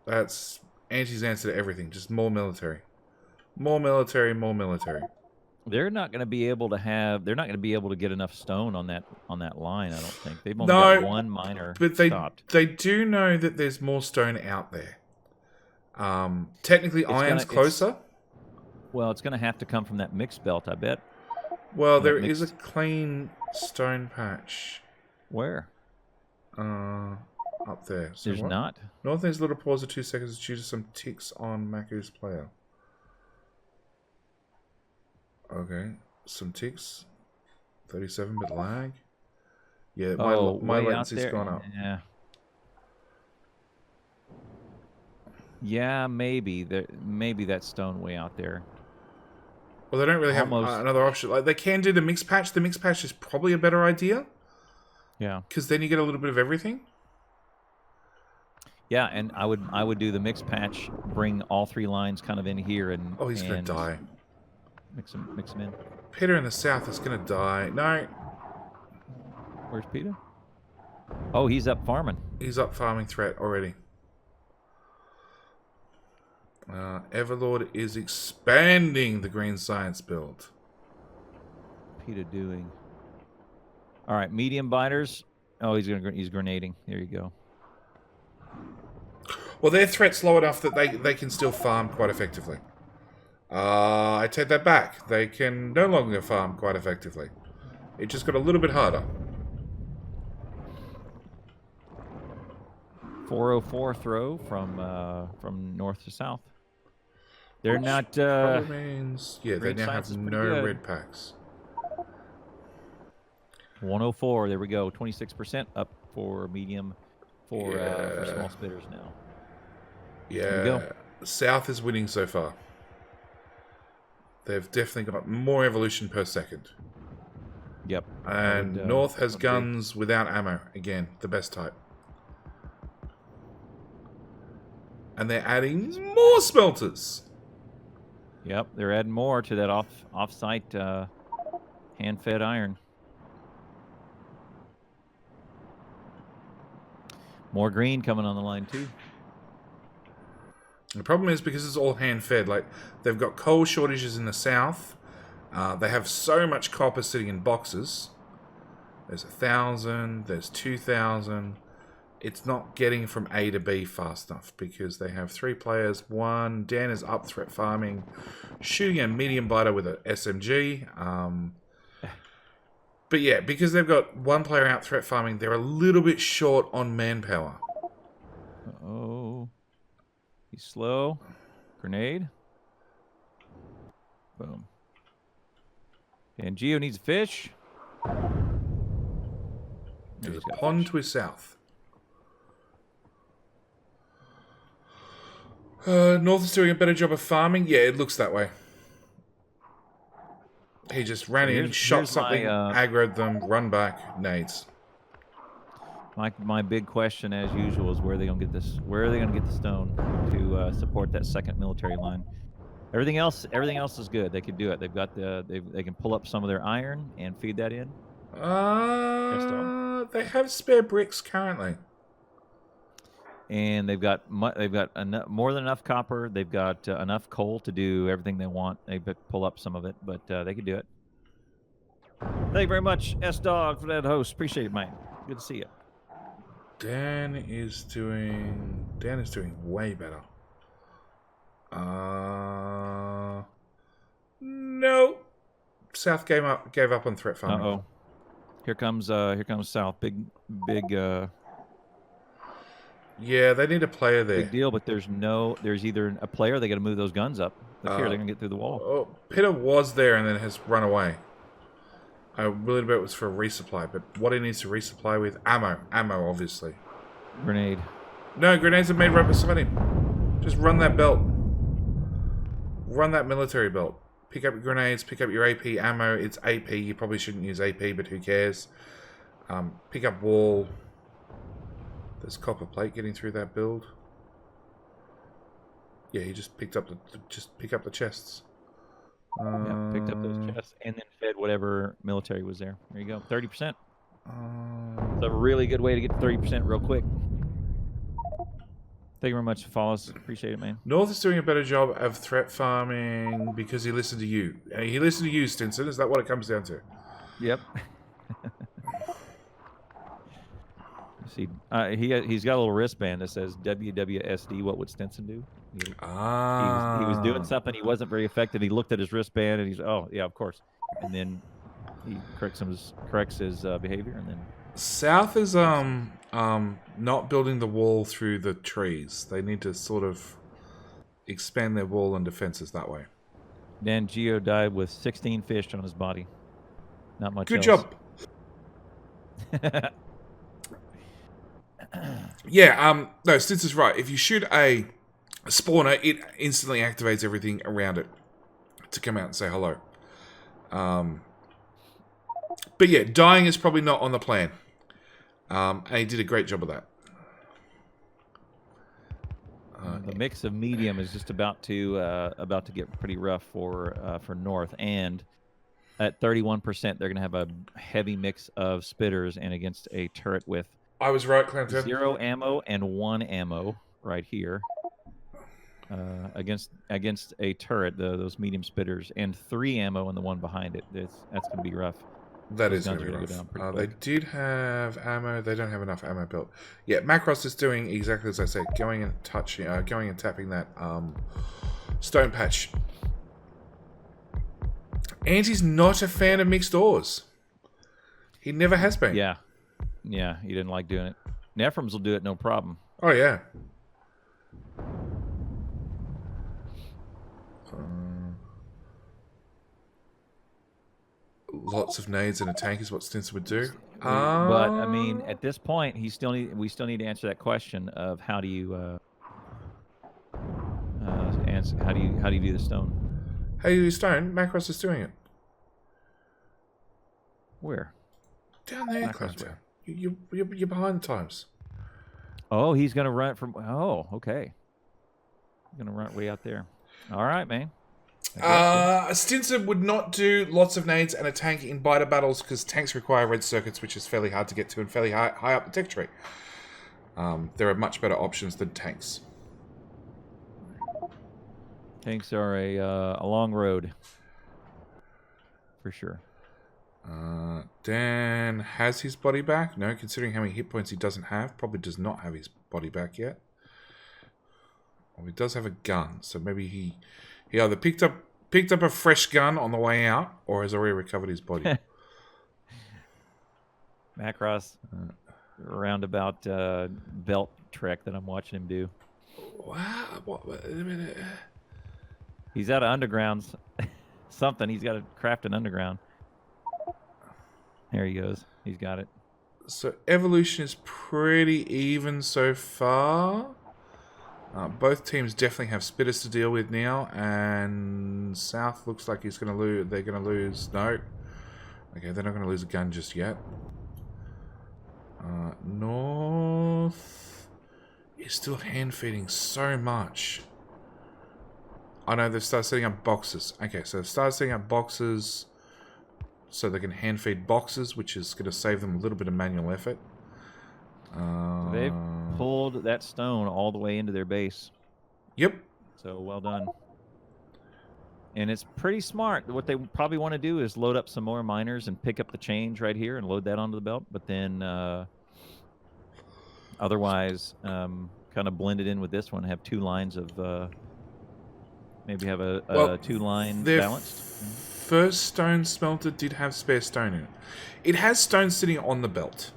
S1: that's Auntie's answer to everything. Just more military, more military, more military.
S2: They're not going to be able to have. They're not going to be able to get enough stone on that line. I don't think they've only got one miner.
S1: But they do know that there's more stone out there. Technically, iron's closer.
S2: Well, it's going to have to come from that mixed belt, I bet.
S1: Well, there is a clean stone patch.
S2: Where?
S1: Up there. So
S2: there's not.
S1: Northern's little pause of 2 seconds due to some ticks on Maku's player. Okay, some ticks. 37-bit lag. Yeah, my latency's gone up.
S2: Yeah. Yeah, maybe that stone way out there.
S1: Well, they don't really have another option. Like they can do the mix patch. The mix patch is probably a better idea.
S2: Yeah.
S1: Because then you get a little bit of everything.
S2: Yeah, and I would do the mix patch. Bring all 3 lines kind of in here and.
S1: Oh, he's gonna die.
S2: Mix them in.
S1: Peter in the south is gonna die. No.
S2: Where's Peter? Oh, he's up farming.
S1: He's up farming threat already. Everlord is expanding the green science build.
S2: Peter doing. All right, medium biters. Oh, he's grenading. There you go.
S1: Well, their threat's low enough that they can still farm quite effectively. I take that back. They can no longer farm quite effectively. It just got a little bit harder.
S2: 404 throw from north to south. They're not.
S1: Means, yeah, they now have no red packs.
S2: 104. There we go. 26% up for medium for small spitters now.
S1: Yeah. There we go. South is winning so far. They've definitely got more evolution per second.
S2: Yep.
S1: And North has guns without ammo. Again, the best type. And they're adding more smelters.
S2: Yep, they're adding more to that off-site hand-fed iron. More green coming on the line too.
S1: The problem is because it's all hand-fed. Like they've got coal shortages in the south. They have so much copper sitting in boxes. There's 1,000. There's 2,000. It's not getting from A to B fast enough because they have 3 players. Dan is up threat farming, shooting a medium biter with an SMG. But yeah, because they've got 1 player out threat farming, they're a little bit short on manpower.
S2: Uh-oh. He's slow. Grenade. Boom. And Geo needs a fish.
S1: There's a pond to his south. North is doing a better job of farming. Yeah, it looks that way. He just ran in, shot something, aggroed them, run back, nades.
S2: My big question, as usual, is where are they gonna get this? Where are they gonna get the stone to support that second military line? Everything else is good. They could do it. They've got they can pull up some of their iron and feed that in.
S1: They have spare bricks currently.
S2: And they've got more than enough copper. They've got enough coal to do everything they want. They pull up some of it, but they could do it. Thank you very much, S-Dog, for that host. Appreciate it, mate. Good to see you.
S1: Dan is doing way better. No. South gave up on threat farming.
S2: Uh-oh. Here comes South. Big
S1: yeah, they need a player there.
S2: Big deal, but there's either a player, they got to move those guns up. Look here, they're going to get through the wall.
S1: Oh, Peter was there and then has run away. I really bet it was for a resupply, but what he needs to resupply with? Ammo, obviously.
S2: Grenade.
S1: No, grenades are made right beside him. Just run that belt. Run that military belt. Pick up your grenades, pick up your AP ammo. It's AP. You probably shouldn't use AP, but who cares? Pick up wall. There's copper plate getting through that build. Yeah, he just picked up pick up the chests.
S2: Yeah, picked up those chests and then fed whatever military was there. There you go, 30%. It's a really good way to get to 30% real quick. Thank you very much, Follows. Appreciate it, man.
S1: North is doing a better job of threat farming because he listened to you. He listened to you, Stinson. Is that what it comes down to?
S2: Yep. See, he's got a little wristband that says WWSD. What would Stinson do? He was doing something. He wasn't very effective. He looked at his wristband and he's, oh yeah, of course. And then he corrects his behavior, and then
S1: South is not building the wall through the trees. They need to sort of expand their wall and defenses that way.
S2: Dan Geo died with 16 fish on his body. Not much.
S1: Good
S2: else.
S1: job. Yeah, no, Stitz is right. If you shoot a spawner, it instantly activates everything around it to come out and say hello. But yeah, dying is probably not on the plan. And he did a great job of that.
S2: The mix of medium is just about to get pretty rough for North, and at 31%, they're going to have a heavy mix of spitters, and against a turret with
S1: I was right, Clanton.
S2: 0 ammo and 1 ammo right here. Against a turret, those medium spitters, and 3 ammo in the one behind it. That's going to be rough.
S1: That is going to be rough. They did have ammo. They don't have enough ammo built. Yeah, Macross is doing exactly as I said, going and tapping that stone patch. And he's not a fan of mixed ores. He never has been.
S2: Yeah, he didn't like doing it. Nephrons will do it, no problem.
S1: Oh yeah. Lots of nades in a tank is what Stinson would do.
S2: But I mean, at this point, we still need to answer that question of how do you how do you do the stone?
S1: How do you do stone? Macross is doing it.
S2: Where?
S1: Down there, Clanton. You're behind the times.
S2: Oh, he's gonna run from. Oh, okay. He's gonna run way out there. All right, man.
S1: Stinson would not do lots of nades and a tank in biter battles because tanks require red circuits, which is fairly hard to get to and fairly high up the tech tree. There are much better options than tanks.
S2: Tanks are a long road, for sure.
S1: Dan has his body back. No, considering how many hit points he doesn't have, probably does not have his body back yet. Well, he does have a gun, so maybe he either picked up a fresh gun on the way out, or has already recovered his body.
S2: Macross, roundabout belt trek that I'm watching him do.
S1: Wow! Wait a minute.
S2: He's out of undergrounds. Something. He's got to craft an underground. There he goes. He's got it.
S1: So evolution is pretty even so far. Both teams definitely have spitters to deal with now, and South looks like he's going to lose. They're going to lose. No. Okay, they're not going to lose a gun just yet. North is still hand feeding so much. I know they've started setting up boxes. Okay, so they've started setting up boxes so they can hand feed boxes, which is going to save them a little bit of manual effort.
S2: They've pulled that stone all the way into their base.
S1: Yep.
S2: So well done. And it's pretty smart. What they probably want to do is load up some more miners and pick up the change right here and load that onto the belt. But then otherwise, kind of blend it in with this one. Have 2 lines of... maybe have a 2-line balanced.
S1: First stone smelter did have spare stone in it. It has stone sitting on the belt.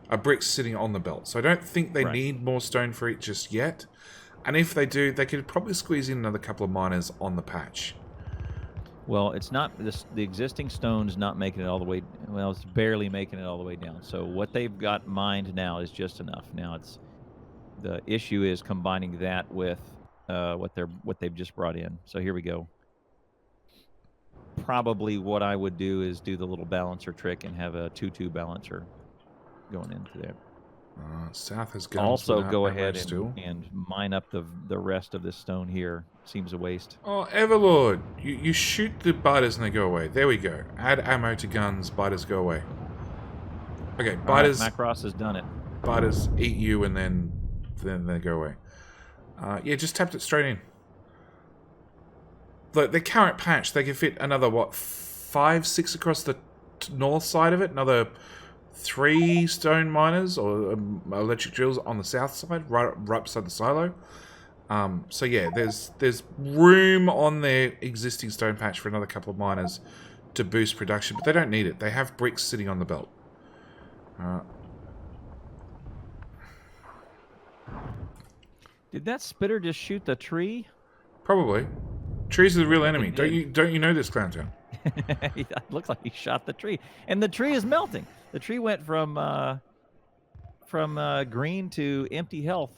S1: A brick sitting on the belt. So I don't think they need more stone for it just yet. And if they do, they could probably squeeze in another couple of miners on the patch.
S2: Well, it's not... The existing stone's not making it all the way... Well, it's barely making it all the way down. So what they've got mined now is just enough. Now it's... The issue is combining that with what they've just brought in. So here we go. probably what I would do is do the little balancer trick and have a 2-2 balancer going into there.
S1: South has guns.
S2: Also, go ahead and mine up the rest of this stone here. Seems a waste.
S1: Oh, Everlord, you shoot the biters and they go away. There we go. Add ammo to guns, biters go away. Okay, biters.
S2: Right, Macross has done it.
S1: Biters eat you and then they go away. Yeah, just tapped it straight in. Look, the current patch, they can fit another, what, 5, 6 across the north side of it? Another 3 stone miners or electric drills on the south side, right beside the silo. So yeah, there's room on their existing stone patch for another couple of miners to boost production, but they don't need it. They have bricks sitting on the belt.
S2: Did that spitter just shoot the tree?
S1: Probably. Trees are the real enemy. Don't you know this, Clowntown?
S2: It looks like he shot the tree, and the tree is melting. The tree went from green to empty health.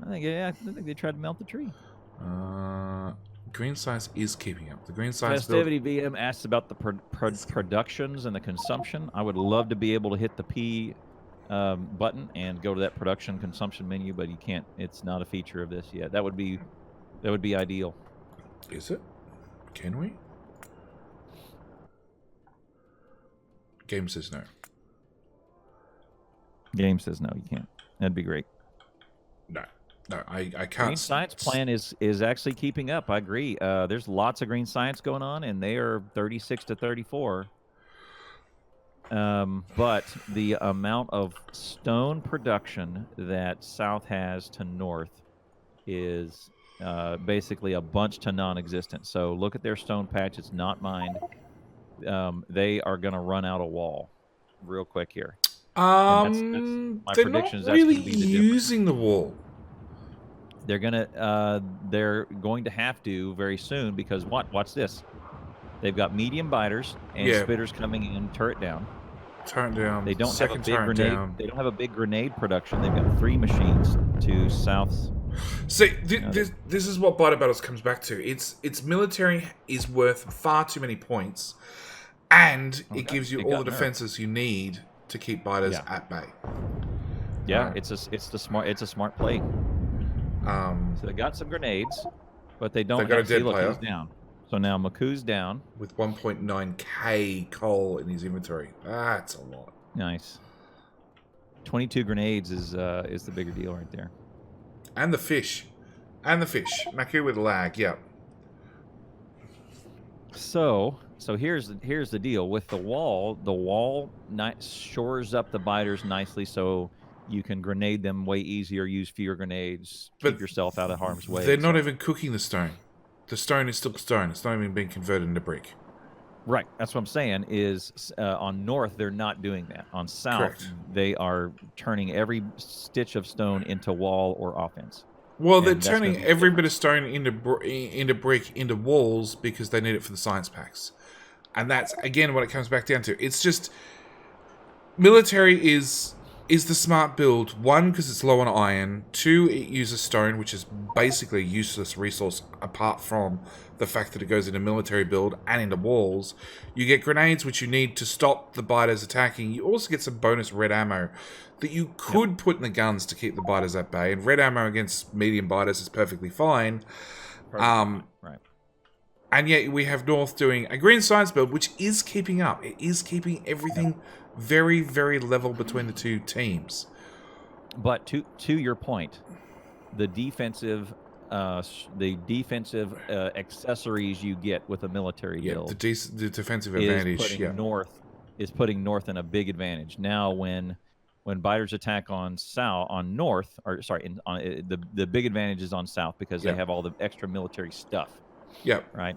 S2: I think they tried to melt the tree.
S1: Green Science is keeping up. The Green Science
S2: Festivity VM asks about the productions and the consumption. I would love to be able to hit the P button and go to that production consumption menu, but you can't. It's not a feature of this yet. That would be ideal.
S1: Is it? Can we? Game says no.
S2: Game says no, you can't. That'd be great.
S1: No, I can't.
S2: Green Science plan is actually keeping up. I agree. There's lots of Green Science going on, and they are 36 to 34. But the amount of stone production that South has to North is basically a bunch to non-existent. So look at their stone patch. It's not mined. They are going to run out of wall real quick here. That's my
S1: they're
S2: prediction
S1: not
S2: is that's
S1: really
S2: gonna be the
S1: using the wall.
S2: They're going to have to very soon because watch this. They've got medium biters and spitters coming in, turret down.
S1: Turret down.
S2: They don't have a big grenade.
S1: Down.
S2: They don't have a big grenade production. They've got 3 machines to South's.
S1: See, this is what Biter Battles comes back to. Its military is worth far too many points, and it gives you all the defenses you need to keep biters at bay.
S2: Yeah, it's a smart play. So they got some grenades, but they don't have a dead player. He's down. So now Maku's down
S1: with 1.9k coal in his inventory. That's a lot.
S2: Nice. 22 grenades is the bigger deal right there.
S1: And the fish. Maku with lag, yep.
S2: So here's the deal. With the wall shores up the biters nicely so you can grenade them way easier, use fewer grenades, keep yourself out of harm's way.
S1: They're not even cooking the stone. The stone is still stone. It's not even being converted into brick.
S2: Right. That's what I'm saying is on North, they're not doing that. On South,
S1: correct,
S2: they are turning every stitch of stone into wall or offense.
S1: Well, they're turning every bit of stone into brick, into walls because they need it for the science packs. And that's, again, what it comes back down to. It's just, military is the smart build. 1, because it's low on iron. 2, it uses stone, which is basically a useless resource apart from the fact that it goes into military build and into walls. You get grenades, which you need to stop the biters attacking. You also get some bonus red ammo that you could put in the guns to keep the biters at bay. And red ammo against medium biters is perfectly fine.
S2: Right.
S1: And yet we have North doing a green science build, which is keeping up. It is keeping everything very, very level between the two teams.
S2: But to your point, the defensive accessories you get with a military build,
S1: the defensive advantage,
S2: is putting North in a big advantage. Now, when biters attack on North, the big advantage is on South because they have all the extra military stuff.
S1: Yep.
S2: Right.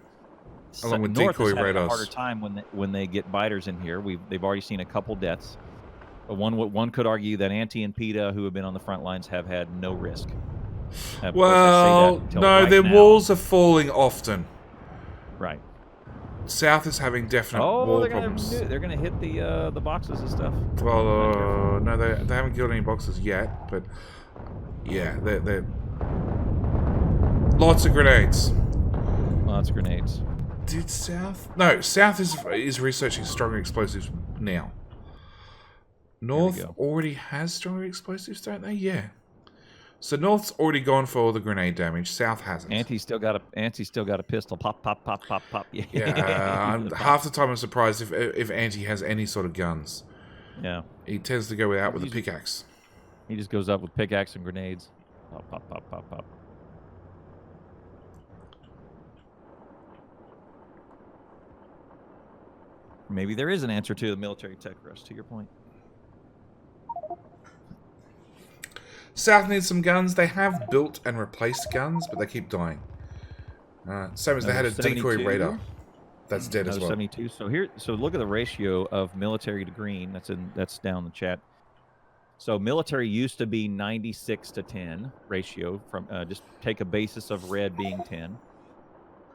S1: Along with
S2: North
S1: decoy
S2: is having
S1: radars.
S2: a harder time when they get biters in here. They've already seen a couple deaths. One could argue that Anti and PETA, who have been on the front lines, have had no risk.
S1: Well, no, their walls are falling often.
S2: Right.
S1: South is having definite wall problems.
S2: They're going to hit the boxes and stuff.
S1: Well, no, they haven't killed any boxes yet, but yeah, they're lots of grenades.
S2: Lots of grenades.
S1: Did South? No, South is researching stronger explosives now. North already has stronger explosives, don't they? Yeah. So North's already gone for all the grenade damage. South hasn't.
S2: Anti's still got a pistol. Pop, pop, pop, pop, pop.
S1: Yeah. Half the time I'm surprised if Anti has any sort of guns.
S2: Yeah.
S1: He tends to go out with a pickaxe.
S2: He just goes up with pickaxe and grenades. Pop, pop, pop, pop, pop. Maybe there is an answer to the military tech rush, to your point.
S1: South needs some guns. They have built and replaced guns, but they keep dying. Same as they had a decoy radar. That's dead as well.
S2: 72. So look at the ratio of military to green. That's down the chat. So military used to be 96 to 10 ratio. From just take a basis of red being 10.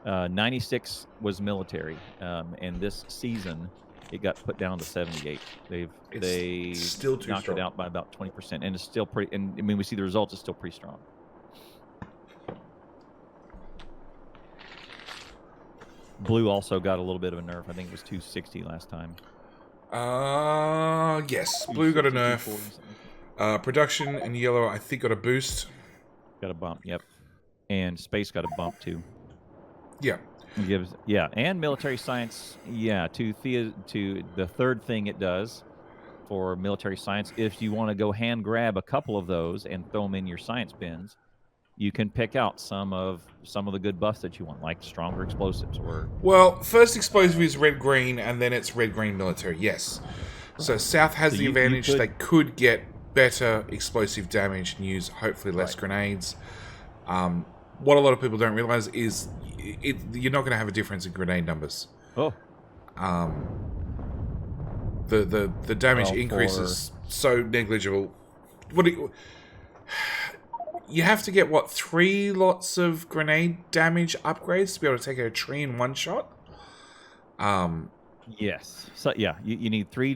S2: 96 was military, and this season it got put down to 78. They
S1: still too
S2: knocked
S1: strong.
S2: It out by about 20%, and it's still pretty. And I mean, we see the results; it's still pretty strong. Blue also got a little bit of a nerf. I think it was 260 last time.
S1: Yes, blue got a nerf. Production and yellow, I think, got a boost.
S2: Got a bump. Yep, and space got a bump too.
S1: Yeah.
S2: And military science, to the third thing it does for military science, if you want to go hand grab a couple of those and throw them in your science bins, you can pick out some of the good buffs that you want, like stronger explosives
S1: Well, first explosive is red-green, and then it's red-green military, yes. So South has the advantage. They could get better explosive damage and use, hopefully, less grenades. What a lot of people don't realize is you're not going to have a difference in grenade numbers.
S2: Oh.
S1: The damage increase is so negligible. You have to get, 3 lots of grenade damage upgrades to be able to take out a tree in one shot?
S2: Yes. So you need 3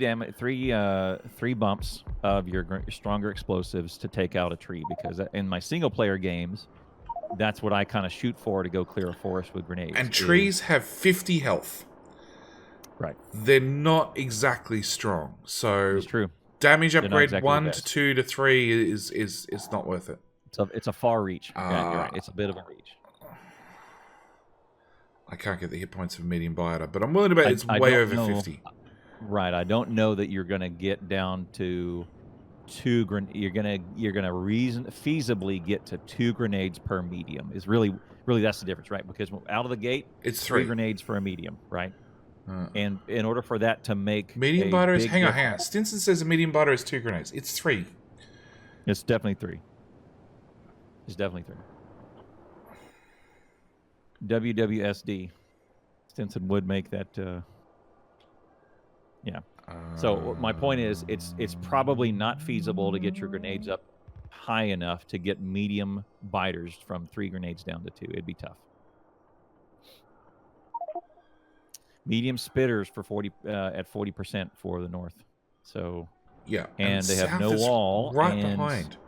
S2: bumps of your stronger explosives to take out a tree, because in my single player games, that's what I kind of shoot for to go clear a forest with grenades.
S1: And trees have 50 health.
S2: Right.
S1: They're not exactly strong. So
S2: it's true.
S1: Damage upgrade 1 to 2 to 3 is not worth it.
S2: It's a far reach. Yeah, you're right. It's a bit of a reach.
S1: I can't get the hit points of medium biter, but I'm willing to bet it's way over 50.
S2: Right. I don't know that you're going to get down to 2 you're gonna feasibly get to 2 grenades per medium. Is really that's the difference, right? Because out of the gate,
S1: it's 3
S2: grenades for a medium, right? And in order for that to make
S1: medium biter is hang on. Stinson says a medium biter is 2 grenades. It's 3.
S2: It's definitely 3. It's definitely 3. WWSD. Stinson would make that. Yeah. So my point is, it's probably not feasible to get your grenades up high enough to get medium biters from 3 grenades down to 2. It'd be tough. Medium spitters for 40% for the north. So
S1: yeah,
S2: and they have no wall
S1: right behind.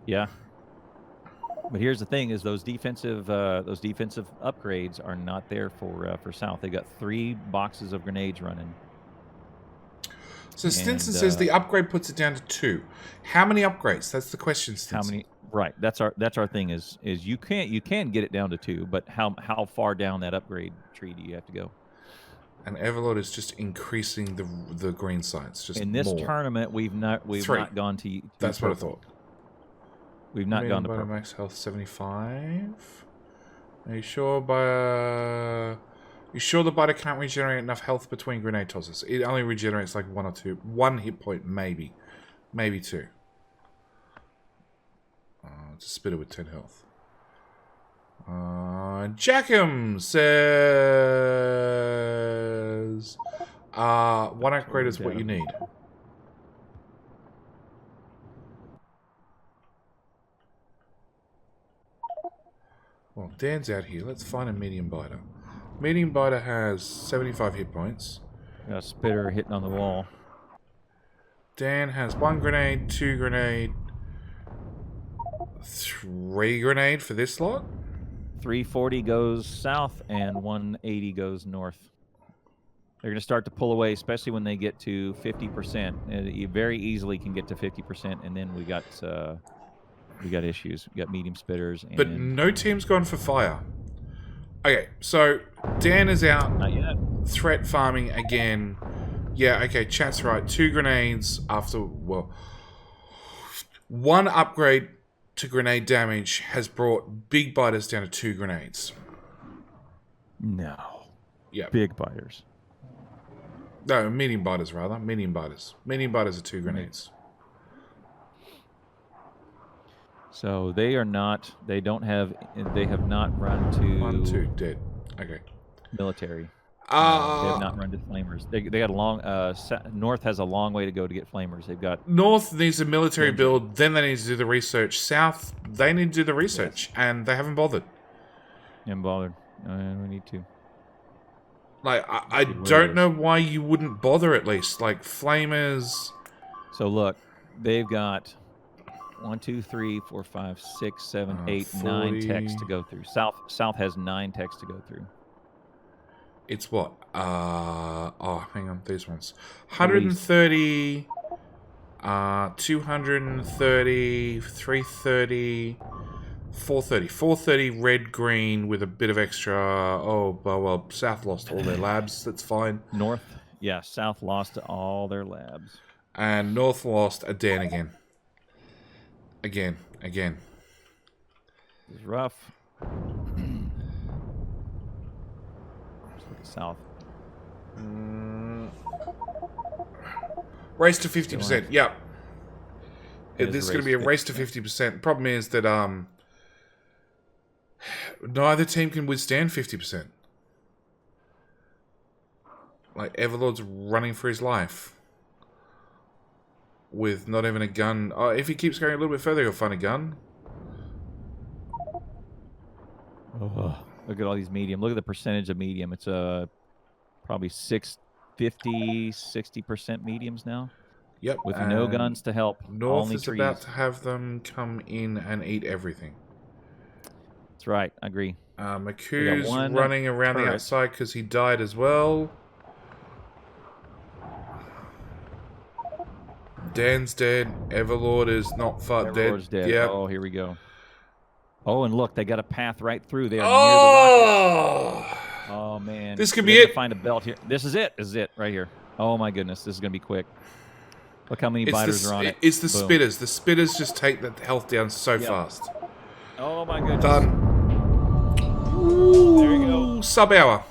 S2: Yeah. But here's the thing: is those defensive upgrades are not there for South. They got 3 boxes of grenades running.
S1: So Stinson says the upgrade puts it down to 2. How many upgrades? That's the question, Stinson.
S2: How many? Right. That's our thing. Is you can get it down to 2, but how far down that upgrade tree do you have to go?
S1: And Everlord is just increasing the green sites. Just
S2: in this tournament, we've not gone to.
S1: That's what I thought.
S2: We've not gone to purple.
S1: Max health 75. Are you sure the biter can't regenerate enough health between grenade tosses? It only regenerates like 1 or 2. 1 hit point, maybe 2. It's a spitter with 10 health. Jackham says 1 upgrade is what you need. Well, Dan's out here. Let's find a medium biter. Medium biter has 75 hit points.
S2: Got a spitter hitting on the wall.
S1: Dan has 1 grenade, 2 grenade, 3 grenade for this lot.
S2: 340 goes south and 180 goes north. They're going to start to pull away, especially when they get to 50%. You very easily can get to 50%, and then we got issues. We got medium spitters. And
S1: but no team's gone for fire. Okay, so Dan is out.
S2: Not yet.
S1: Threat farming again. Yeah, okay, chat's right. 2 grenades after, well, 1 upgrade to grenade damage has brought big biters down to 2 grenades.
S2: No.
S1: Yeah.
S2: Big biters.
S1: No, medium biters rather. Medium biters. Medium biters are 2 grenades.
S2: So they are not. They don't have. They have not run to
S1: 1, 2, dead. Okay.
S2: military. They have not run to flamers. They got a long. North has a long way to go to get flamers. They've got
S1: North needs a military build, then they need to do the research. South, they need to do the research, and they haven't bothered.
S2: Haven't bothered. We need to.
S1: Like, I don't know why you wouldn't bother at least. Like, flamers.
S2: So look, they've got 1, 2, 3, 4, 5, 6, 7, 8, 9 techs to go through. South has 9 techs to go through.
S1: It's what? Oh, hang on. These ones. 130, 230, 330, 430. 430 red, green with a bit of extra. Oh, well, South lost all their labs. That's fine.
S2: North, yeah. South lost all their labs.
S1: And North lost a Dan again. Again.
S2: It's rough. South.
S1: Race to 50%. Yep. This is going to be a race to 50%. Problem is that neither team can withstand 50%. Like, Everlord's running for his life. With not even a gun. Oh, if he keeps going a little bit further, he'll find a gun.
S2: Oh. Look at all these medium. Look at the percentage of medium. It's probably 60% mediums now.
S1: Yep.
S2: With no guns to help.
S1: North
S2: only
S1: is
S2: trees.
S1: about to have them come in and eat everything.
S2: That's right. I agree.
S1: Maku's running around the outside because he died as well. Dan's dead. Everlord is not far dead.
S2: Everlord's dead.
S1: Yep.
S2: Oh, here we go. Oh, and look, they got a path right through there.
S1: Oh!
S2: Near the rocket. Oh, man.
S1: This could be it.
S2: Find a belt here. This is it. This is it right here. Oh, my goodness. This is going to be quick. Look how many biters are on it.
S1: It's the spitters. The spitters just take the health down so fast.
S2: Oh, my goodness.
S1: Done.
S2: There you go.
S1: Sub-hour.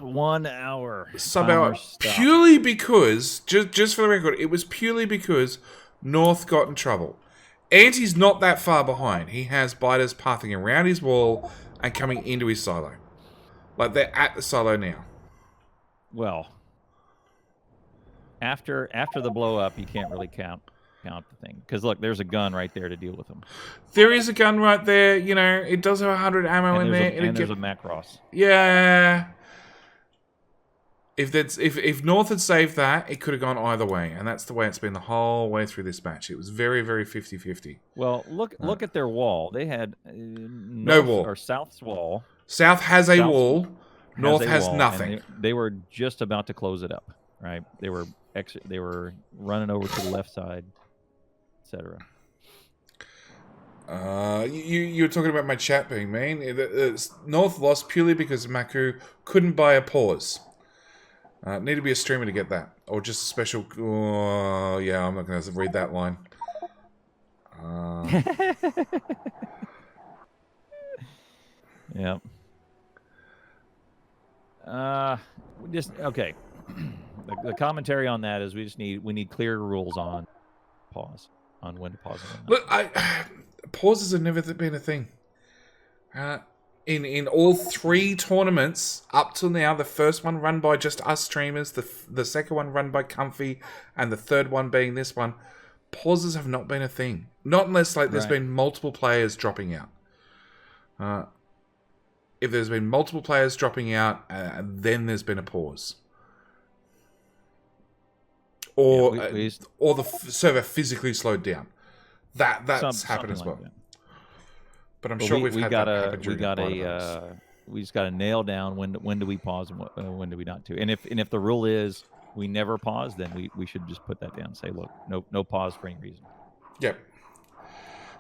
S2: 1 hour.
S1: Sub-hour. Purely because, just for the record, it was purely because North got in trouble. Anti's not that far behind. He has biters pathing around his wall and coming into his silo. Like, they're at the silo now.
S2: Well, after the blow up, you can't really count the thing. Because, look, there's a gun right there to deal with them.
S1: There is a gun right there. You know, it does have 100 ammo in there.
S2: And there's a Macross.
S1: Yeah. If North had saved that, it could have gone either way, and that's the way it's been the whole way through this match. It was very, very 50-50.
S2: Well, look at their wall. They had
S1: no wall
S2: or South's wall.
S1: South has a wall. North has nothing.
S2: They were just about to close it up. Right? They were running over to the left side, etc.
S1: You were talking about my chat being mean. North lost purely because Maku couldn't buy a pause. Need to be a streamer to get that. Or just a special... Oh, yeah, I'm not going to read that line.
S2: Yep. Okay. The commentary on that is we need clear rules on pause. On when to pause.
S1: Look, pauses have never been a thing. In all 3 tournaments up till now, the first one run by just us streamers, the second one run by Comfy, and the third one being this one, pauses have not been a thing. Not unless there's been multiple players dropping out. If there's been multiple players dropping out, then there's been a pause. Or or the server physically slowed down. That's happened as well. But I'm sure we've had that happen during
S2: we just got to nail down when do we pause and when do we not to. And if the rule is we never pause, then we should just put that down and say, look, no pause for any reason.
S1: Yep.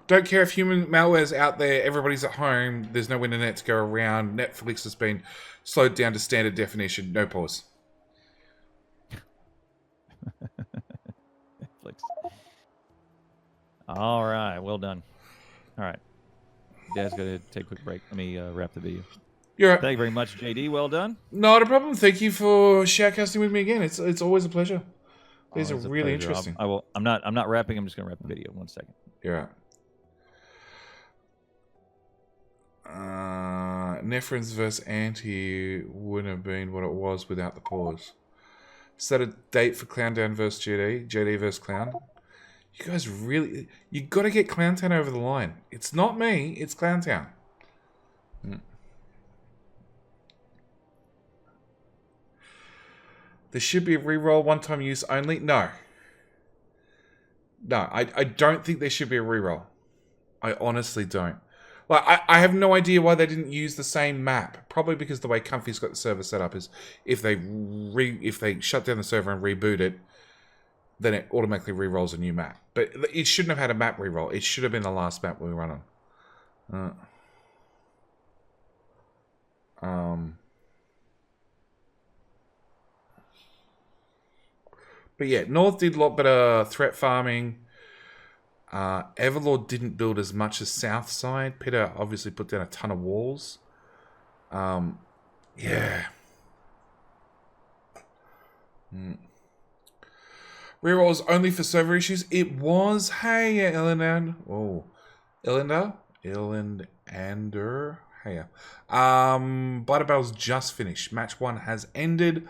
S1: Don't care if human malware's out there, everybody's at home, there's no internet to go around, Netflix has been slowed down to standard definition, no pause.
S2: Netflix. All right, well done. All right. Dad's going to take a quick break. Let me wrap the video.
S1: You're right.
S2: Thank you very much, JD. Well done.
S1: Not a problem. Thank you for shoutcasting with me again. It's always a pleasure. These are really interesting.
S2: I'm not wrapping. I'm just going to wrap the video. 1 second.
S1: You're right. Nephrons versus Anti wouldn't have been what it was without the pause. Set a date for Clowndown versus JD versus Clown. You guys really... You got to get Clowntown over the line. It's not me, it's Clowntown. There should be a reroll, one-time use only. No. No, I don't think there should be a reroll. I honestly don't. Like, I have no idea why they didn't use the same map. Probably because the way Comfy's got the server set up is if they shut down the server and reboot it, then it automatically re-rolls a new map. But it shouldn't have had a map re-roll. It should have been the last map we run on. But yeah, North did a lot better threat farming. Everlord didn't build as much as Southside. Peter obviously put down a ton of walls. Yeah. Rerolls only for server issues. It was. Hey, Elander. Oh, Elander. Hey. Biter Battle's just finished. Match 1 has ended.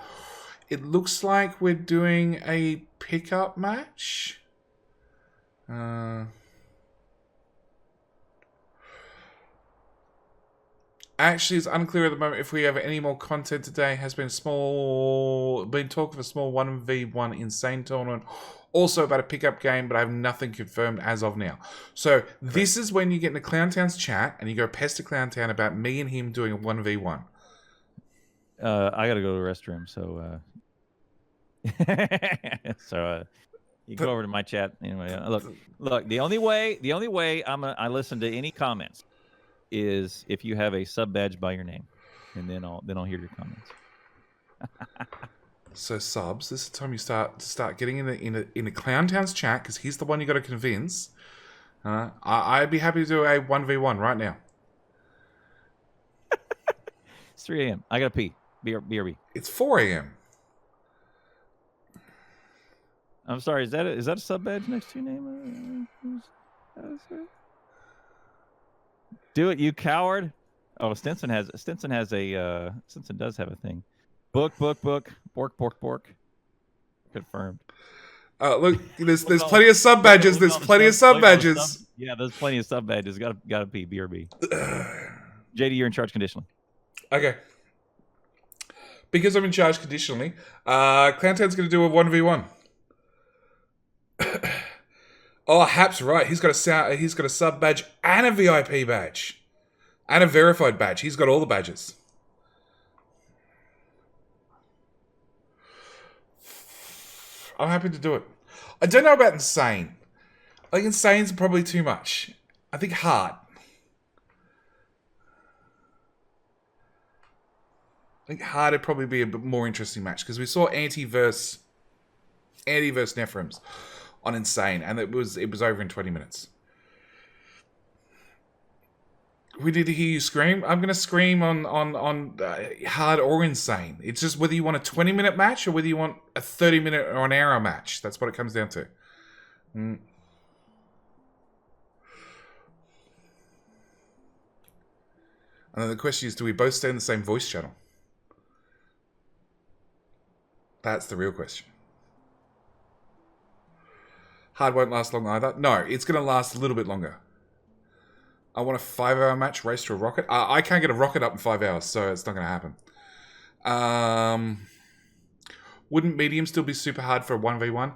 S1: It looks like we're doing a pickup match. Actually, it's unclear at the moment if we have any more content today. Has been talk of a small 1v1 insane tournament. Also about a pickup game, but I have nothing confirmed as of now. So this is when you get into Clowntown's chat and you go pester Clowntown about me and him doing a 1v1.
S2: I gotta go to the restroom, so you go over to my chat anyway. Look. The only way I listen to any comments is if you have a sub badge by your name, and then I'll hear your comments.
S1: So subs, this is the time you start getting in the Clowntown's chat because he's the one you got to convince. I'd be happy to do a 1v1 right now.
S2: It's 3 a.m. I gotta pee. BRB.
S1: It's 4 a.m.
S2: I'm sorry. Is that a sub badge next to your name? Do it, you coward! Oh, Stinson does have a thing. Book. Bork. Confirmed.
S1: Look, there's plenty of sub badges. There's plenty of sub badges.
S2: Yeah, there's plenty of sub badges. Gotta be BRB. JD, you're in charge conditionally.
S1: Okay. Because I'm in charge conditionally, Clowntown's going to do a 1v1. Oh, Hap's right. He's got a sub badge and a VIP badge. And a verified badge. He's got all the badges. I'm happy to do it. I don't know about insane. I think insane's probably too much. I think hard. I think hard would probably be a bit more interesting match because we saw Anti versus Nephrons on insane, and it was over in 20 minutes. We need to hear you scream. I'm going to scream on hard or insane. It's just whether you want a 20-minute match or whether you want a 30-minute or an hour match. That's what it comes down to. And then the question is, do we both stay in the same voice channel? That's the real question. Hard won't last long either. No, it's going to last a little bit longer. I want a 5-hour match, race to a rocket. I can't get a rocket up in 5 hours, so it's not going to happen. Wouldn't medium still be super hard for a 1v1?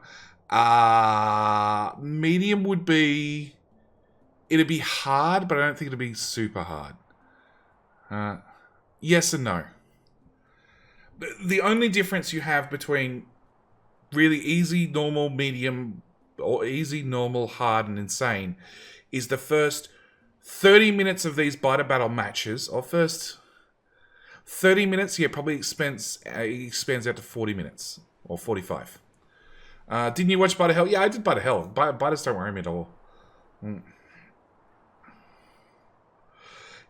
S1: Medium would be It'd be hard, but I don't think it'd be super hard. Yes and no. The only difference you have between really easy, normal, medium, or easy, normal, hard, and insane is the first 30 minutes of these biter battle matches, or first 30 minutes, probably expands out to 40 minutes, or 45. Didn't you watch Biter Hell? Yeah, I did Biter Hell. Biters don't worry me at all.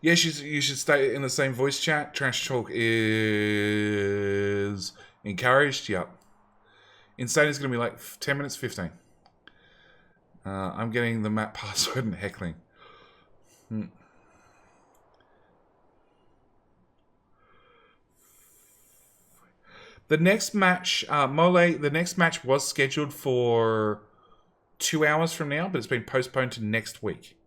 S1: Yeah, you should stay in the same voice chat. Trash talk is encouraged. Yep. Insane is going to be like 10 minutes, 15. I'm getting the map password and heckling. The next match, Mole, the next match was scheduled for 2 hours from now, but it's been postponed to next week.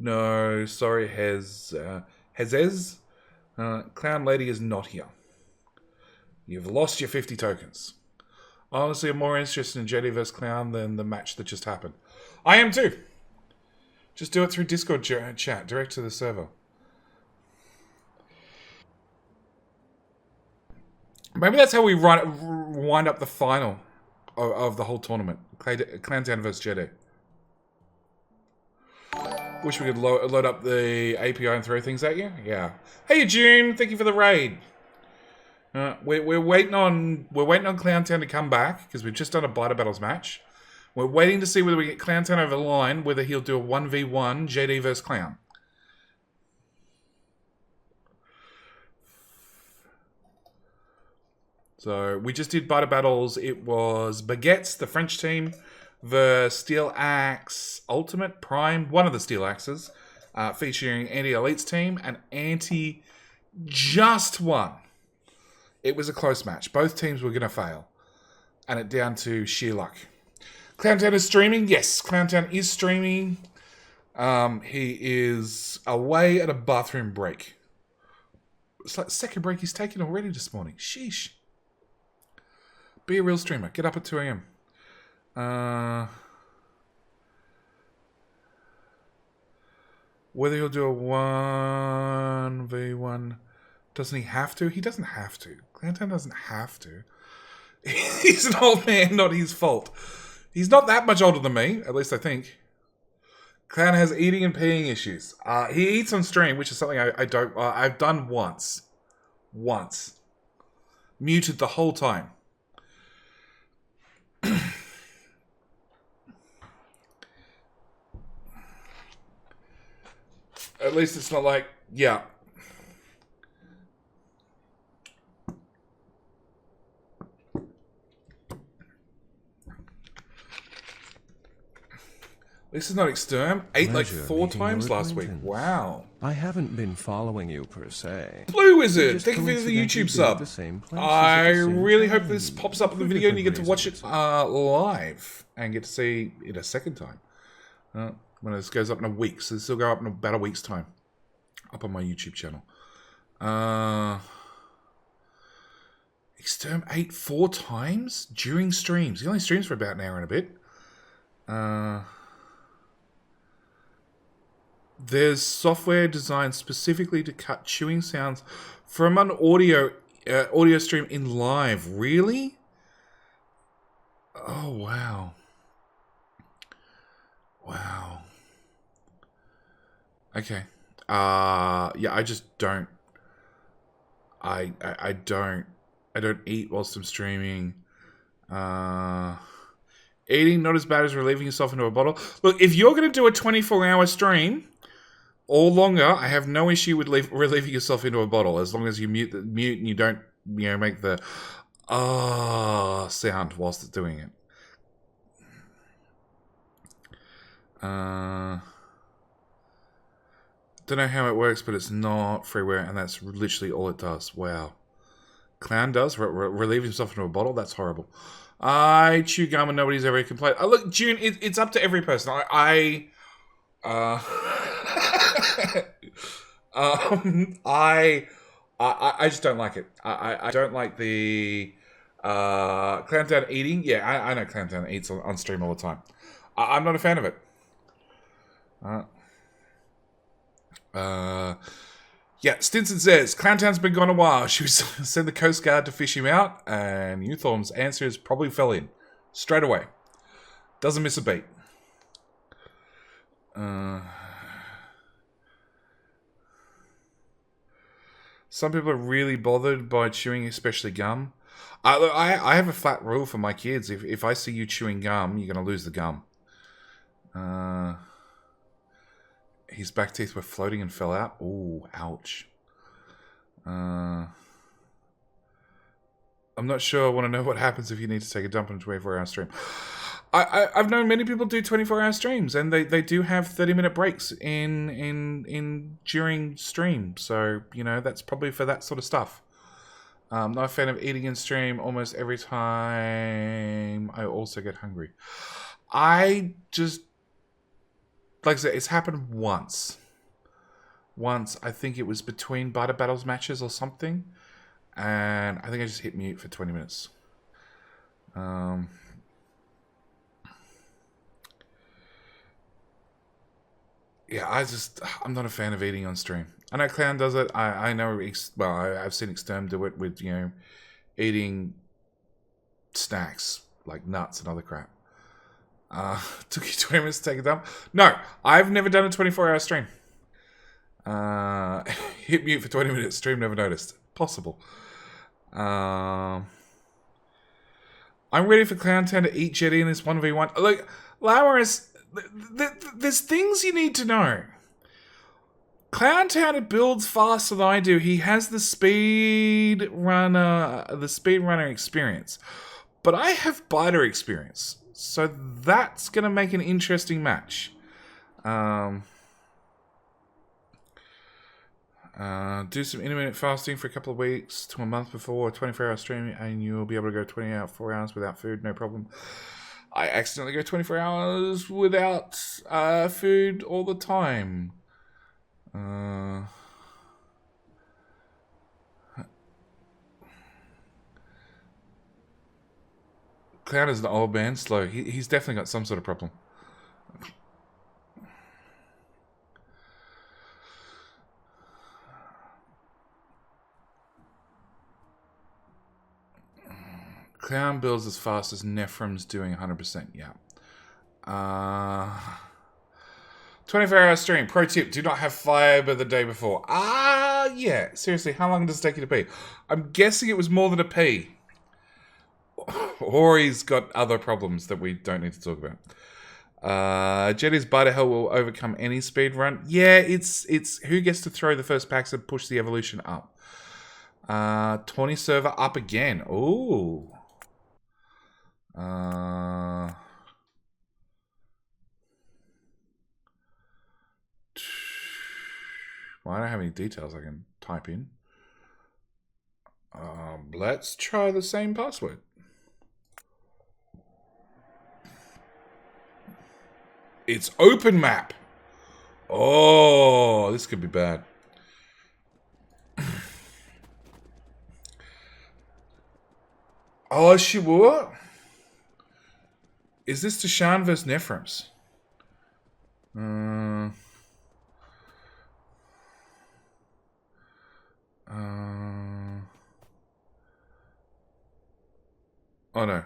S1: No, sorry, Hezez. Clown Lady is not here. You've lost your 50 tokens. Honestly, I'm more interested in JD vs. Clown than the match that just happened. I am too. Just do it through Discord chat, direct to the server. Maybe that's how we wind up the final of the whole tournament. Clowntown vs. JD. Wish we could load up the API and throw things at you. Yeah. Hey June, thank you for the raid. We're waiting on Clowntown to come back because we've just done a Biter Battles match. We're waiting to see whether we get Clowntown over the line, whether he'll do a 1v1 JD vs Clown. So we just did Biter Battles. It was Baguette's, the French team, the Steelaxe Ultimate Prime, one of the Steelaxes, featuring Anti-Elite's team, and Anti just won. It was a close match. Both teams were going to fail. And it down to sheer luck. Clowntown is streaming. Yes, Clowntown is streaming. He is away at a bathroom break. It's like the second break he's taken already this morning. Sheesh. Be a real streamer. Get up at 2 a.m. Whether he'll do a 1v1... Doesn't he have to? He doesn't have to. Clowntown doesn't have to. He's an old man, not his fault. He's not that much older than me, at least I think. Clown has eating and peeing issues. He eats on stream, which is something I've done once. Once. Muted the whole time. At least it's not like, yeah. This is not exterm. Ate like 4 times last week. Wow.
S3: I haven't been following you per se.
S1: Blue Wizard, thank you for the YouTube sub. I really hope this pops up in the video and you get to watch it live and get to see it a second time. When this goes up in a week, so this will go up in about a week's time. Up on my YouTube channel. Exterm ate 4 times during streams. He only streams for about an hour and a bit. There's software designed specifically to cut chewing sounds from an audio stream in live. Really? Oh, wow. Wow. Okay. Yeah, I just don't. I don't eat whilst I'm streaming. Eating not as bad as relieving yourself into a bottle. Look, if you're going to do a 24-hour stream or longer, I have no issue with relieving yourself into a bottle as long as you mute and you don't, make the sound whilst it's doing it. Don't know how it works, but it's not freeware, and that's literally all it does. Wow. Clown does relieve himself into a bottle. That's horrible. I chew gum and nobody's ever complained. Look, June, it's up to every person. I just don't like it. I don't like the Clowntown eating. Yeah, I know Clowntown eats on stream all the time. I'm not a fan of it. Yeah, Stinson says, Clowntown's been gone a while. Should we send the Coast Guard to fish him out? And Youthorm's answer is probably fell in. Straight away. Doesn't miss a beat. Some people are really bothered by chewing, especially gum. I have a flat rule for my kids. If I see you chewing gum, you're going to lose the gum. His back teeth were floating and fell out. Ooh, ouch. I'm not sure I want to know what happens if you need to take a dump on a 24-hour stream. I've known many people do 24-hour streams, and they do have 30-minute breaks in during stream. So, you know, that's probably for that sort of stuff. I'm not a fan of eating in stream almost every time. I also get hungry. I just... Like I said, it's happened once. Once, I think it was between Biter Battles matches or something. And I think I just hit mute for 20 minutes. Yeah, I'm not a fan of eating on stream. I know Clown does it. I know, well, I've seen Exterm do it with, you know, eating snacks, like nuts and other crap. Took you 20 minutes to take a dump? No, I've never done a 24-hour stream. Hit mute for 20 minutes, stream never noticed. Possible. I'm ready for Clowntown to eat Jetty in this 1v1. Look, Lawaris, there's things you need to know. Clowntown builds faster than I do. He has the speedrunner experience. But I have biter experience. So that's going to make an interesting match. Do some intermittent fasting for a couple of weeks to a month before a 24-hour stream, and you'll be able to go 24 hours without food, no problem. I accidentally go 24 hours without food all the time. Clown is an old man, slow. He's definitely got some sort of problem. Clown builds as fast as Nephrem's doing 100%, yeah. 24-hour stream. Pro tip, do not have fiber the day before. Yeah. Seriously, how long does it take you to pee? I'm guessing it was more than a pee. Or he's got other problems that we don't need to talk about. Jetty's Biter Hell will overcome any speed run. Yeah, it's who gets to throw the first packs and push the evolution up. 20 server up again. Ooh. Well, I don't have any details I can type in. Let's try the same password. It's open map. Oh, this could be bad. Oh, she what? Is this Tashan vs. Nephrims? Oh no.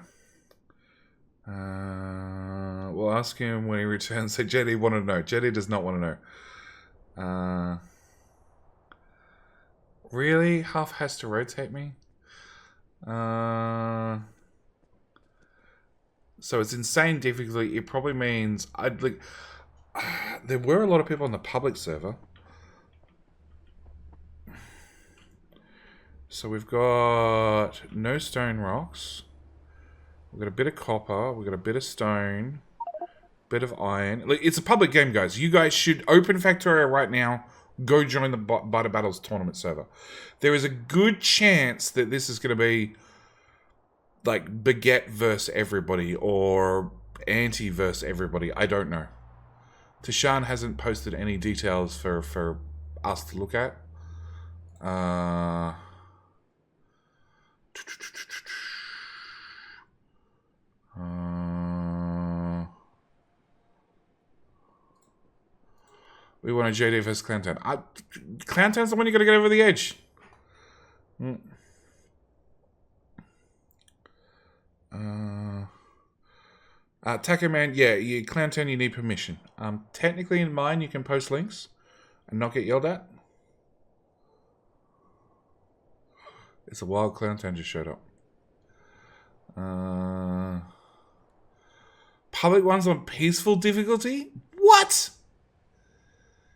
S1: We'll ask him when he returns. So Jetty wanted to know. Jetty does not want to know. Really? Half has to rotate me? So it's insane difficulty. It probably means I'd like. There were a lot of people on the public server. So we've got no stone rocks. We've got a bit of copper. We've got a bit of stone. Bit of iron. Like, it's a public game, guys. You guys should open Factorio right now. go join the Biter Battles tournament server. There is a good chance that this is going to be like Baguette versus everybody or Anti versus everybody. I don't know. Tashan hasn't posted any details for us to look at. We want a JD versus Clantown. Clantown's the one you got to get over the edge. Taco Man, yeah, Clantown, you need permission. Technically in mine, you can post links and not get yelled at. It's a wild Clantown just showed up. Public ones on peaceful difficulty? What?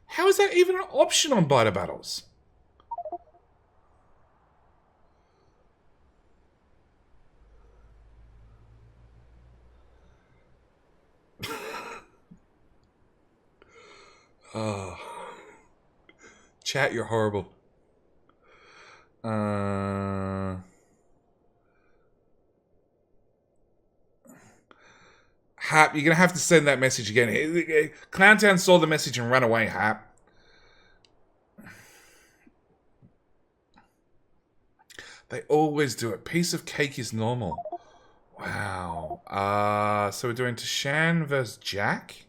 S1: How is that even an option on Biter Battles? Oh. Chat, you're horrible. Hap, you're going to have to send that message again. Clowntown saw the message and ran away, Hap. They always do it. Piece of cake is normal. Wow. So we're doing Tashan versus Jack?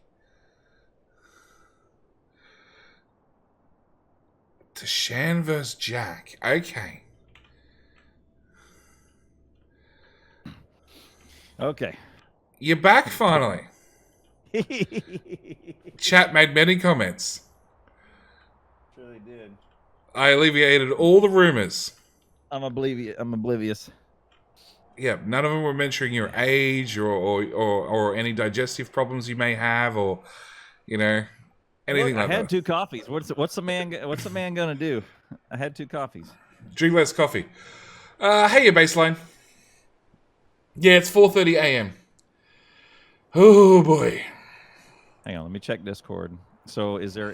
S1: Tashan versus Jack. Okay.
S2: Okay.
S1: You're back finally. Chat made many comments.
S2: Really did.
S1: I alleviated all the rumors.
S2: I'm oblivious.
S1: Yeah, none of them were mentioning your age or any digestive problems you may have, or anything
S2: Look,
S1: like that.
S2: I had 2 coffees. What's the man gonna do? I had 2 coffees.
S1: Drink less coffee. Hey, your baseline. Yeah, it's 4:30 a.m. Oh boy.
S2: Hang on, let me check Discord. So is there